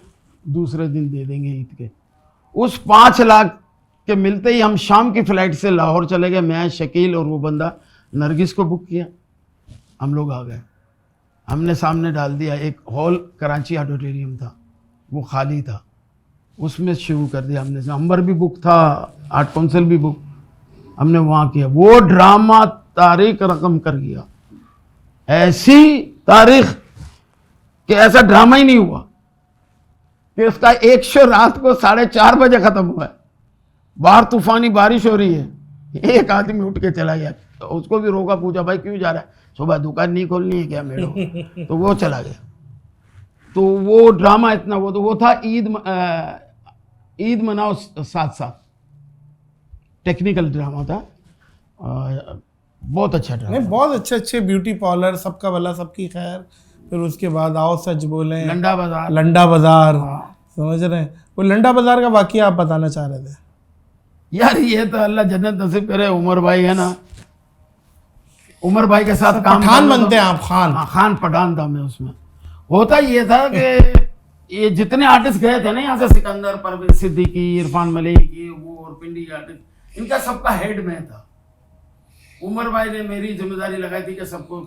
दूसरे दिन दे देंगे ईद के। उस 5 लाख के मिलते ही हम शाम की फ़्लाइट से लाहौर चले गए। मैं, शकील और वो बंदा, नरगिस को बुक किया, हम लोग आ गए। हमने सामने डाल दिया, एक हॉल कराची ऑडिटोरियम था, वो खाली था, उसमें शुरू कर दिया हमने। अंबर भी बुक था, आर्ट काउंसिल भी बुक, हमने वहाँ किया। वो ड्रामा तारीख रकम कर गया, ऐसी तारीख कि ऐसा ड्रामा ही नहीं हुआ कि उसका एक शो रात को 4:30 बजे ख़त्म हुआ है। बाहर तूफानी बारिश हो रही है, एक आदमी उठ के चला गया, तो उसको भी रोका, पूछा भाई क्यों जा रहा है? सुबह दुकान नहीं खोलनी है क्या मेरे? तो वो चला गया। तो वो ड्रामा इतना, वो था ईद मनाओ साथ साथ, टेक्निकल ड्रामा था, बहुत अच्छा ड्रामा। नहीं, बहुत अच्छे ब्यूटी पार्लर, सबका भला सबकी खैर। फिर उसके बाद आओ सच बोलें, लंडा बाजार, समझ रहे हैं? वो लंडा बाजार का वाकया आप बताना चाह रहे थे यार। ये तो अल्लाह जन्नत नसीब करे, उमर भाई है ना, उमर भाई के साथ काम, पठान बनते हैं आप? खान? हाँ, खान पठान था मैं उसमें। होता ये था कि ये जितने आर्टिस्ट गए थे ना यहाँ से, सिकंदर, परवेज सिद्दीकी, इरफान मलिक, ये वो और पिंडी आर्टिस्ट, इनका सबका हेड में था। उमर भाई ने मेरी जिम्मेदारी लगाई थी कि सबको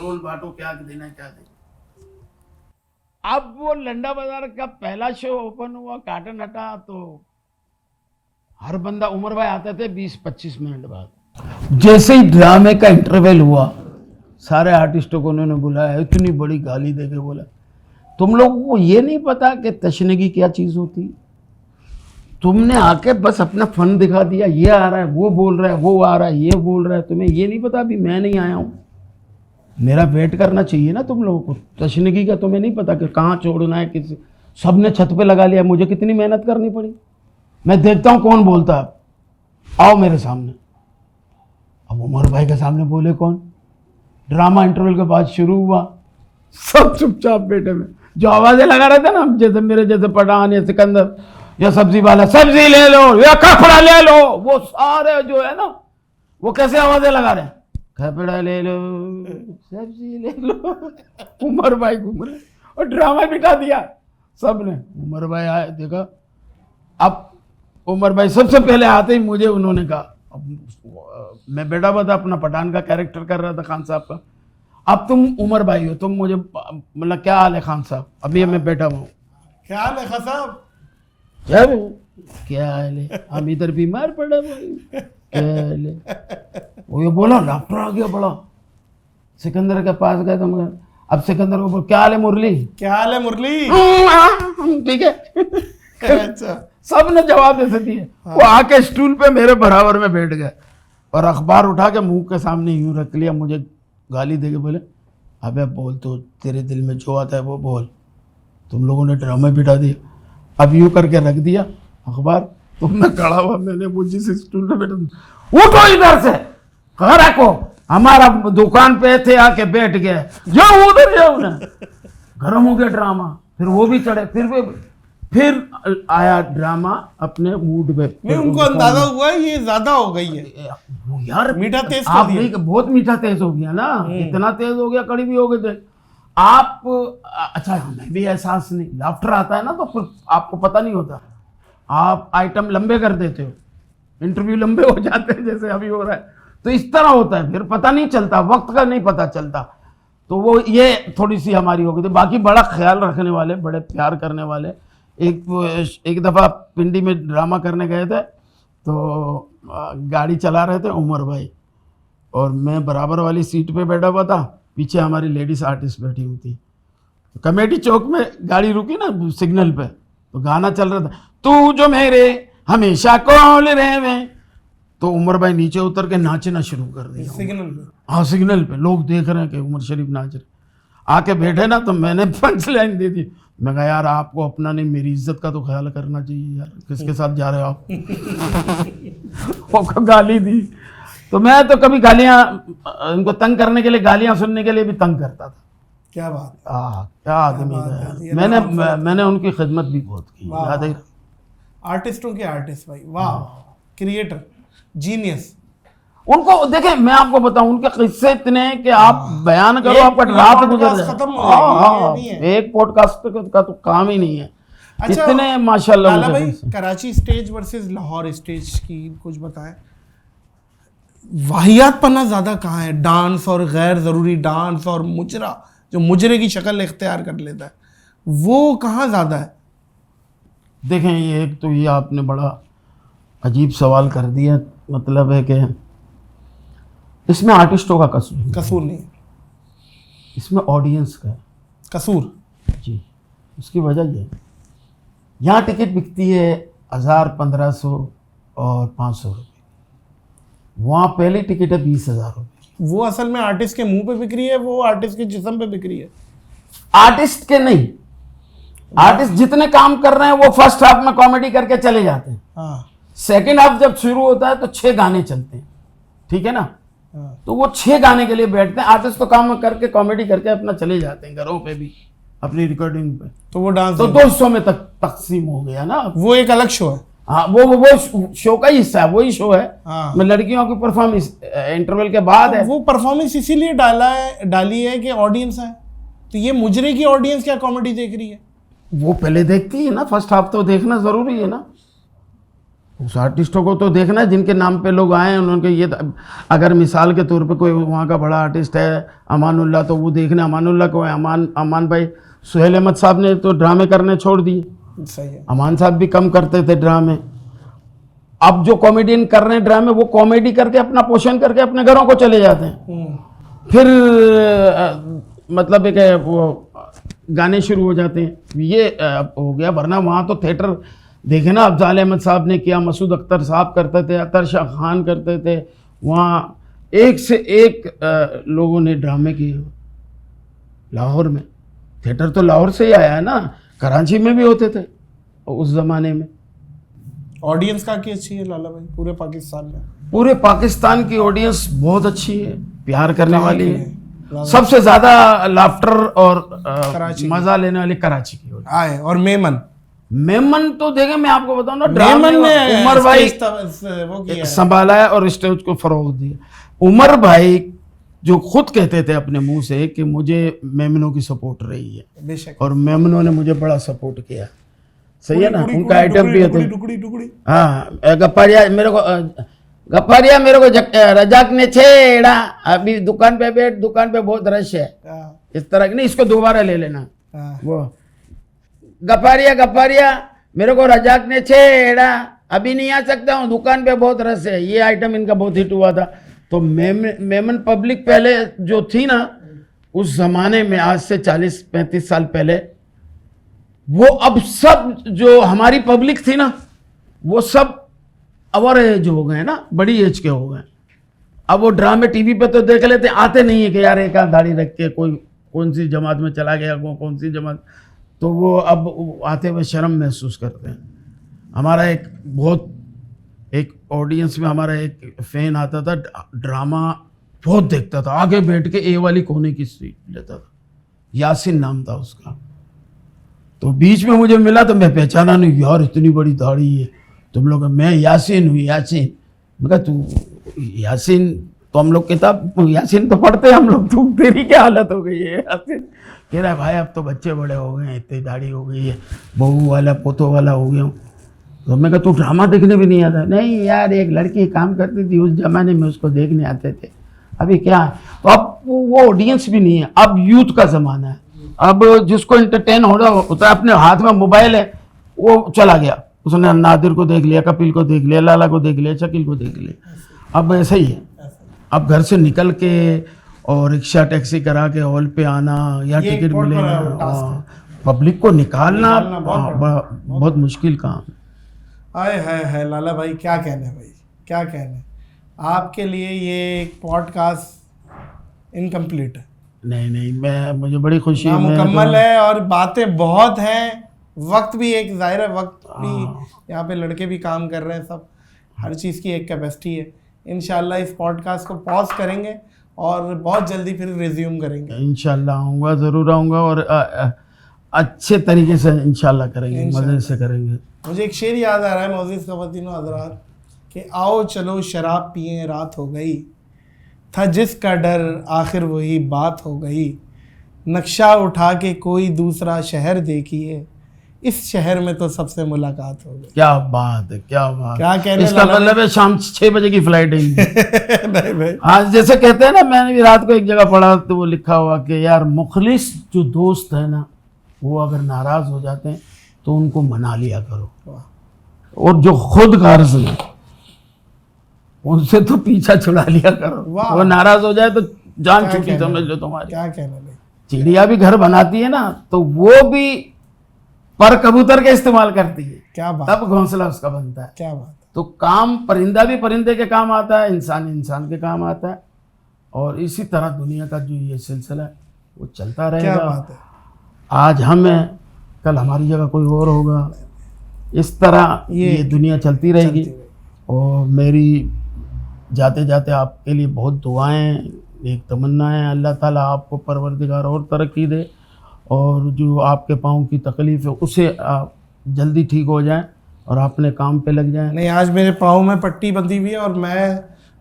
रोल बांटो, क्या देना क्या देना। अब वो लंडा बाजार का पहला शो ओपन हुआ, कार्टन हटा, तो हर बंदा, उमर भाई आते थे 20-25 मिनट बाद। जैसे ही ड्रामे का इंटरवल हुआ, सारे आर्टिस्टों को उन्होंने बुलाया, इतनी बड़ी गाली देके बोला, तुम लोगों को ये नहीं पता कि तशनगी क्या चीज़ होती? तुमने आके बस अपना फन दिखा दिया, ये आ रहा है, वो बोल रहा है, वो आ रहा है, ये बोल रहा है, तुम्हें ये नहीं पता अभी मैं नहीं आया हूँ? मेरा वेट करना चाहिए ना तुम लोगों को। तशनगी का तुम्हें नहीं पता कि कहाँ छोड़ना है, किसी सबने छत पे लगा लिया, मुझे कितनी मेहनत करनी पड़ी। मैं देखता हूँ कौन बोलता है, आओ मेरे सामने। अब उमर भाई के सामने बोले कौन? ड्रामा इंटरवल के बाद शुरू हुआ, सब चुपचाप बैठे में। जो आवाजें लगा रहे थे ना, जैसे मेरे जैसे पठान या सिकंदर या सब्जी वाला, सब्जी ले लो या कपड़ा ले लो, वो सारे जो है ना, वो कैसे आवाजें लगा रहे हैं, कपड़ा ले लो, सब्जी ले लो। उमर भाई घूम रहे और ड्रामा बिठा दिया सबने। उमर भाई आए, देखा। अब उमर भाई सबसे पहले आते ही मुझे उन्होंने कहा, मैं बैठा हुआ था, अपना पठान का कैरेक्टर कर रहा था खान साहब का, अब तुम उमर भाई हो, तुम मुझे मतलब क्या हाल है खान साहब? अभी मैं बैठा हुआ हूँ, क्या हाल है खान साहब? क्या हाल है? हम इधर बीमार पड़े भाई, क्या हाल है? वो ये बोला, डॉक्टर आ गया बड़ा। सिकंदर के पास गए तो मगर, अब सिकंदर को बोल, क्या हाल है मुरली? क्या हाल है मुरली? ठीक है। अच्छा, सब ने जवाब ऐसे दिए। वो आके स्टूल पे मेरे बराबर में बैठ गए और अखबार उठा के मुंह के सामने यूं रख लिया, मुझे गाली देके बोले, अबे बोल, तो तेरे दिल में जो आता है वो बोल, तुम लोगों ने ड्रामा बिठा दिया। अब यूं करके रख दिया अखबार, तो मैं खड़ा हुआ, मैंने वो जिस स्टूल पे बैठा, उठो इधर से, कहाँ रखो, हमारा दुकान पे थे, आके बैठ गए, जाओ उधर जाओ ना। गर्म हो गया ड्रामा, फिर वो भी चढ़े, फिर आया ड्रामा अपने मूड पे। नहीं, उनको अंदाजा हुआ ये ज्यादा हो गई है यार, मीठा तेज कर आप दिया। नहीं, बहुत मीठा तेज हो गया ना, इतना तेज हो गया, कड़ी भी हो गए थे आप। अच्छा, हमें भी एहसास नहीं, लाफ्टर आता है ना तो फिर आपको पता नहीं होता, आप आइटम लंबे कर देते हो, इंटरव्यू लंबे हो जाते हैं जैसे अभी हो रहा है, तो इस तरह होता है, फिर पता नहीं चलता, वक्त का नहीं पता चलता। तो वो ये थोड़ी सी हमारी हो गई थी। बाकी बड़ा ख्याल रखने वाले, बड़े प्यार करने वाले। एक दफ़ा पिंडी में ड्रामा करने गए थे, तो गाड़ी चला रहे थे उमर भाई, और मैं बराबर वाली सीट पे बैठा हुआ था, पीछे हमारी लेडीज आर्टिस्ट बैठी हुई थी। तो कमेटी चौक में गाड़ी रुकी ना सिग्नल पे, तो गाना चल रहा था, तू जो मेरे हमेशा कॉल रहे। तो उमर भाई नीचे उतर के नाचना शुरू कर दिया सिग्नल पे। हाँ, सिग्नल पे लोग देख रहे हैं कि उमर शरीफ नाच रहे। आके बैठे ना, तो मैंने पंच लाइन दे दी, मैं कहा यार आपको अपना नहीं, मेरी इज्जत का तो ख्याल करना चाहिए यार, किसके साथ जा रहे हो आप? वो गाली दी। तो मैं तो कभी गालियाँ, इनको तंग करने के लिए, गालियाँ सुनने के लिए भी तंग करता था। क्या बात, क्या आदमी है। मैंने उनकी खिदमत भी बहुत की, याद है। आर्टिस्टों के आर्टिस्ट भाई, वाह, क्रिएटर, जीनियस। उनको देखें, मैं आपको बताऊं, उनके किस्से इतने हैं कि आप बयान करो, आपका रात गुजर जाए। खत्म हो जाएगी, ये नहीं है। एक पॉडकास्ट का तो काम ही नहीं है। अच्छा, इतने माशाल्लाह। लाला भाई, Karachi stage versus Lahore stage की कुछ बताएं। वाहियात पन्ना ज्यादा कहाँ है? डांस और गैर जरूरी डांस और मुजरा, जो मुजरे की शक्ल इख्तियार कर लेता है, वो कहाँ ज्यादा है? देखें, ये एक तो ये आपने बड़ा अजीब सवाल कर दिया। मतलब है कि इसमें आर्टिस्टों का कसूर नहीं है, इसमें ऑडियंस का कसूर। जी, उसकी वजह ये, यहाँ टिकट बिकती है 1000, 1500 और 500 रुपये, वहाँ पहली टिकट है 20,000 रुपये। वो असल में आर्टिस्ट के मुंह पे बिक रही है, वो आर्टिस्ट के जिस्म पे बिक रही है। आर्टिस्ट के नहीं, आर्टिस्ट जितने काम कर रहे हैं वो फर्स्ट हाफ में कॉमेडी करके चले जाते हैं। हाँ, सेकेंड हाफ जब शुरू होता है तो 6 गाने चलते हैं, ठीक है ना। हाँ। तो वो 6 गाने के लिए बैठते हैं। आर्टिस्ट तो काम करके कॉमेडी करके अपना चले जाते हैं घरों पे भी, अपनी रिकॉर्डिंग पे। तो वो डांस तो 200 में तक तकसीम हो गया ना। वो एक अलग शो है। हाँ, वो शो का हिस्सा है, वही शो है। हाँ। मैं लड़कियों की परफॉर्मेंस इंटरवल के बाद है। वो परफॉर्मेंस इसीलिए डाली है कि ऑडियंस है। तो ये मुजरे की ऑडियंस क्या कॉमेडी देख रही है? वो पहले देखती है ना, फर्स्ट हाफ तो देखना जरूरी है ना। उस आर्टिस्टों को तो देखना है जिनके नाम पे लोग आए हैं, उनके ये, अगर मिसाल के तौर पे कोई वहाँ का बड़ा आर्टिस्ट है अमानुल्लाह, तो वो देखना अमानुल्लाह को है। अमान भाई, सुहेल अहमद साहब ने तो ड्रामे करने छोड़ दिए। सही है। अमान साहब भी कम करते थे ड्रामे। अब जो कॉमेडियन कर रहे हैं ड्रामे, वो कॉमेडी करके अपना पोषण करके अपने घरों को चले जाते हैं। फिर मतलब एक वो गाने शुरू हो जाते हैं, ये हो गया। वरना वहाँ तो थिएटर देखे ना, अफजाल अहमद साहब ने किया, मसूद अख्तर साहब करते थे, अतर शाह खान करते थे, वहाँ एक से एक लोगों ने ड्रामे किए। लाहौर में थिएटर तो लाहौर से ही आया है ना, कराची में भी होते थे उस ज़माने में। ऑडियंस का की अच्छी है लाला भाई पूरे पाकिस्तान में? पूरे पाकिस्तान की ऑडियंस बहुत अच्छी है, प्यार करने वाली है। लाला सबसे ज्यादा लाफ्टर और कराची मजा लेने वाली कराची की audience। आए। और मेमन मेमन तो देखे, मैं आपको बताऊं ना, मेमन ने उमर भाई वो किया है। संभाला है और स्टेज को फरोग दिया। उमर भाई जो खुद कहते थे अपने मुंह से कि मुझे मेमनों की सपोर्ट रही है, बेशक। और मेमनों ने मुझे बड़ा सपोर्ट किया। सही है ना, टुकड़ी, उनका आइटम भी है तो। टुकड़ी हाँ, गप्पारिया मेरे को रजाक ने छेड़ा, अभी दुकान पे बैठ, दुकान पे बहुत रश है, इस तरह की नहीं, इसको दोबारा ले लेना। वो गप्पारिया मेरे को रजाक ने छेड़ा, अभी नहीं आ सकता हूँ, दुकान पे बहुत रश है। ये आइटम इनका बहुत हिट हुआ था। तो मेमन पब्लिक पहले जो थी ना, उस जमाने में, आज से 40-35 साल पहले, वो अब सब जो हमारी पब्लिक थी ना, वो सब अवर एज हो गए ना, बड़ी एज के हो गए। अब वो ड्रामे टीवी पे तो देख लेते, आते नहीं है कि यार एक दाढ़ी रख के कोई कौन सी जमात में चला गया, कौन सी जमात, तो वो अब आते हुए शर्म महसूस करते हैं। हमारा एक ऑडियंस में हमारा एक फैन आता था, ड्रामा बहुत देखता था, आगे बैठ के ए वाली कोने की सीट लेता था, यासिन नाम था उसका। तो बीच में मुझे मिला तो मैं पहचाना नहीं, यार इतनी बड़ी दाढ़ी है तुम लोग। मैं यासिन हूँ, यासिन। मैं कहा तू यासिन, तो हम लोग किताब यासिन तो पढ़ते हैं हम लोग, तू तेरी क्या हालत हो गई है यासिन? कह रहा है भाई अब तो बच्चे बड़े हो गए हैं, इतनी दाढ़ी हो गई है, बहू वाला पोतों वाला हो गया हूँ। तो मैं कहा तू ड्रामा देखने भी नहीं आता? नहीं यार, एक लड़की काम करती थी उस जमाने में, उसको देखने आते थे, अभी क्या है। तो अब वो ऑडियंस भी नहीं है, अब यूथ का ज़माना है। अब जिसको इंटरटेन हो रहा होता है, अपने हाथ में मोबाइल है, वो चला गया, उसने नादिर को देख लिया, कपिल को देख लिया, लाला को देख लिया, शकील को देख लिया। अब ऐसा ही है, अब घर से निकल के और रिक्शा टैक्सी करा के हॉल पे आना या टिकट मिलेगा, पब्लिक को निकालना बहुत मुश्किल काम। आए है लाला भाई, क्या कहने भाई, क्या कहने। आपके लिए ये पॉडकास्ट इनकम्प्लीट है। नहीं, मुझे बड़ी खुशी है, मुकम्मल है, और बातें बहुत हैं, वक्त भी एक ज़ाहिर है, वक्त भी यहाँ पे लड़के भी काम कर रहे हैं, सब हर चीज़ की एक कैपेसिटी है। इंशाल्लाह इस पॉडकास्ट को पॉज करेंगे और बहुत जल्दी फिर रिज्यूम करेंगे। इंशाल्लाह आऊँगा, ज़रूर आऊँगा, और अच्छे तरीके से इंशाल्लाह करेंगे, मज़े से करेंगे। मुझे एक शेर याद आ रहा है मोअज़्ज़िज़ ख़वातीनो हज़रात, कि आओ चलो शराब पिए रात हो गई, था जिसका डर आखिर वही बात हो गई, नक्शा उठा के कोई दूसरा शहर देखिए, इस शहर में तो सबसे मुलाकात हो गई। क्या बात है, क्या बात, क्या कहने, इसका मतलब है शाम 6 बजे की फ्लाइट है नहीं भाई, आज जैसे कहते हैं ना, मैंने भी रात को एक जगह पढ़ा तो वो लिखा हुआ कि यार मुखलिस जो दोस्त है ना, वो अगर नाराज हो जाते हैं तो उनको मना लिया करो, और जो खुद गर्ज है उनसे तो पीछा छुड़ा लिया करो। वो नाराज हो जाए तो जान छुट्टी समझ लो तुम्हारी। क्या कहना भाई। चिड़िया भी घर बनाती है ना, तो वो भी पर कबूतर का इस्तेमाल करती है, क्या बात, तब घोंसला उसका बनता है। क्या बात। तो काम परिंदा भी परिंदे के काम आता है, इंसान के काम आता है, और इसी तरह दुनिया का जो ये सिलसिला है वो चलता रहेगा। क्या बात है। आज हम हैं, कल हमारी जगह कोई और होगा, इस तरह ये दुनिया चलती रहेगी। और मेरी जाते जाते आपके लिए बहुत दुआएं, एक तमन्ना है, अल्लाह ताला आपको परवरदिगार और तरक्की दे, और जो आपके पाँव की तकलीफ़ है उसे आप जल्दी ठीक हो जाएं और अपने काम पे लग जाएं। नहीं, आज मेरे पाँव में पट्टी बंधी हुई है, और मैं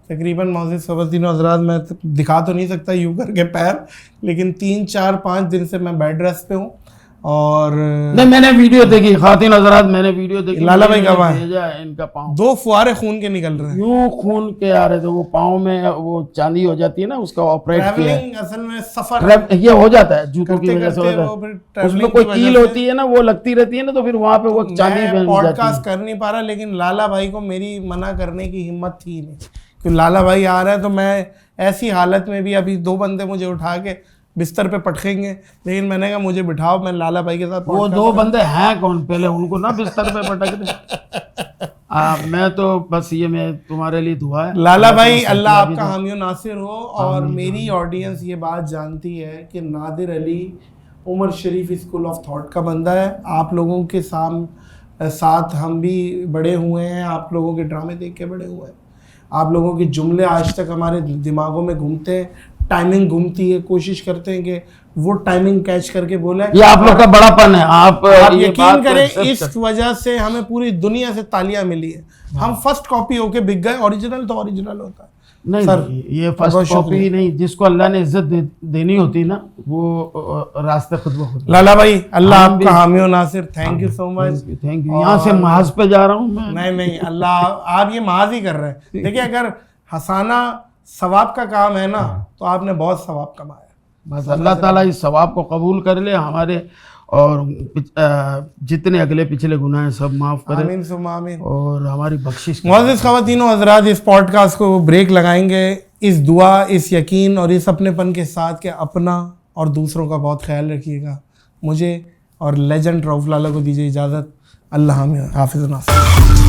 तकरीबन मोअज़्ज़िज़ ख़वातीनो हज़रात, मैं दिखा तो नहीं सकता यूँ करके पैर, लेकिन 3, 4, 5 दिन से मैं बेड रेस्ट पे हूँ। और नहीं, मैंने वीडियो देखी खातिन हजरात, मैंने वीडियो देखी। लाला भाई कब आए? भेजा है इनका पाँव, 2 फुहारे खून के निकल रहे हैं। यूं खून के आ रहे थे। वो पाँव में वो चांदी हो जाती है ना, उसका ऑपरेट किया है। ट्रैवलिंग असल में सफर ये हो जाता है जूतों की करते वजह से करते होता वो है। फिर उसमें ट्रैवलिंग कोई की कील वजह होती है ना, वो लगती रहती है ना, तो फिर वहां पे वो चांदी मैं बन जाती है। पॉडकास्ट कर नहीं पा रहा, लेकिन लाला भाई को मेरी मना करने की हिम्मत थी नहीं, क्योंकि लाला भाई आ रहा है तो मैं ऐसी हालत में भी, अभी 2 बंदे मुझे उठा के बिस्तर पे पटकेंगे, लेकिन मैंने कहा मुझे बिठाओ, मैं लाला भाई के साथ वो 2 बंदे हैं कौन, पहले उनको ना बिस्तर पे पटक दे। मैं तो बस ये, मैं तुम्हारे लिए दुआ है लाला भाई, अल्लाह आपका हामी नासिर हो। और मेरी ऑडियंस ये बात जानती है कि नादिर अली उमर शरीफ स्कूल ऑफ थॉट का बंदा है। आप लोगों के साथ हम भी बड़े हुए हैं, आप लोगों के ड्रामे देख के बड़े हुए हैं, आप लोगों के जुमले आज तक हमारे दिमागों में घूमते हैं, टाइमिंग घूमती है, कोशिश करते हैं कि वो टाइमिंग कैच करके बोले। ये आप लोग का बड़ापन है। आप ये यकीन करें, इस वजह से हमें पूरी दुनिया से तालियां मिली है। हम फर्स्ट कॉपी होके बिक गए, ओरिजिनल तो ओरिजिनल होता है। नहीं सर, ये फर्स्ट कॉपी नहीं, जिसको अल्लाह ने इज्जत देनी होती ना, वो रास्ते खुद ब खुद। लाला भाई, अल्लाह आपका हामी नासिर, thank you so much, thank you. यहाँ से महाज पे जा रहा हूँ मैं। नहीं, अल्लाह, आप ये महाज ही कर रहे हैं। देखिए, अगर हंसाना सवाब का काम है ना, तो आपने बहुत सवाब कमाया। बस अल्लाह ताला इस सवाब को कबूल कर ले हमारे, और जितने अगले पिछले गुनाह हैं सब माफ़ करे, आमीन सुम्मा आमीन, और हमारी बख्शिश। मुअज़्ज़िज़ ख़वातीन व हज़रात, इस पॉडकास्ट को ब्रेक लगाएंगे इस दुआ, इस यकीन और इस अपनेपन के साथ कि अपना और दूसरों का बहुत ख्याल रखिएगा। मुझे और लेजेंड रऊफ़ लाला को दीजिए इजाज़त। अल्लाह हाफ़िज़ नासिर।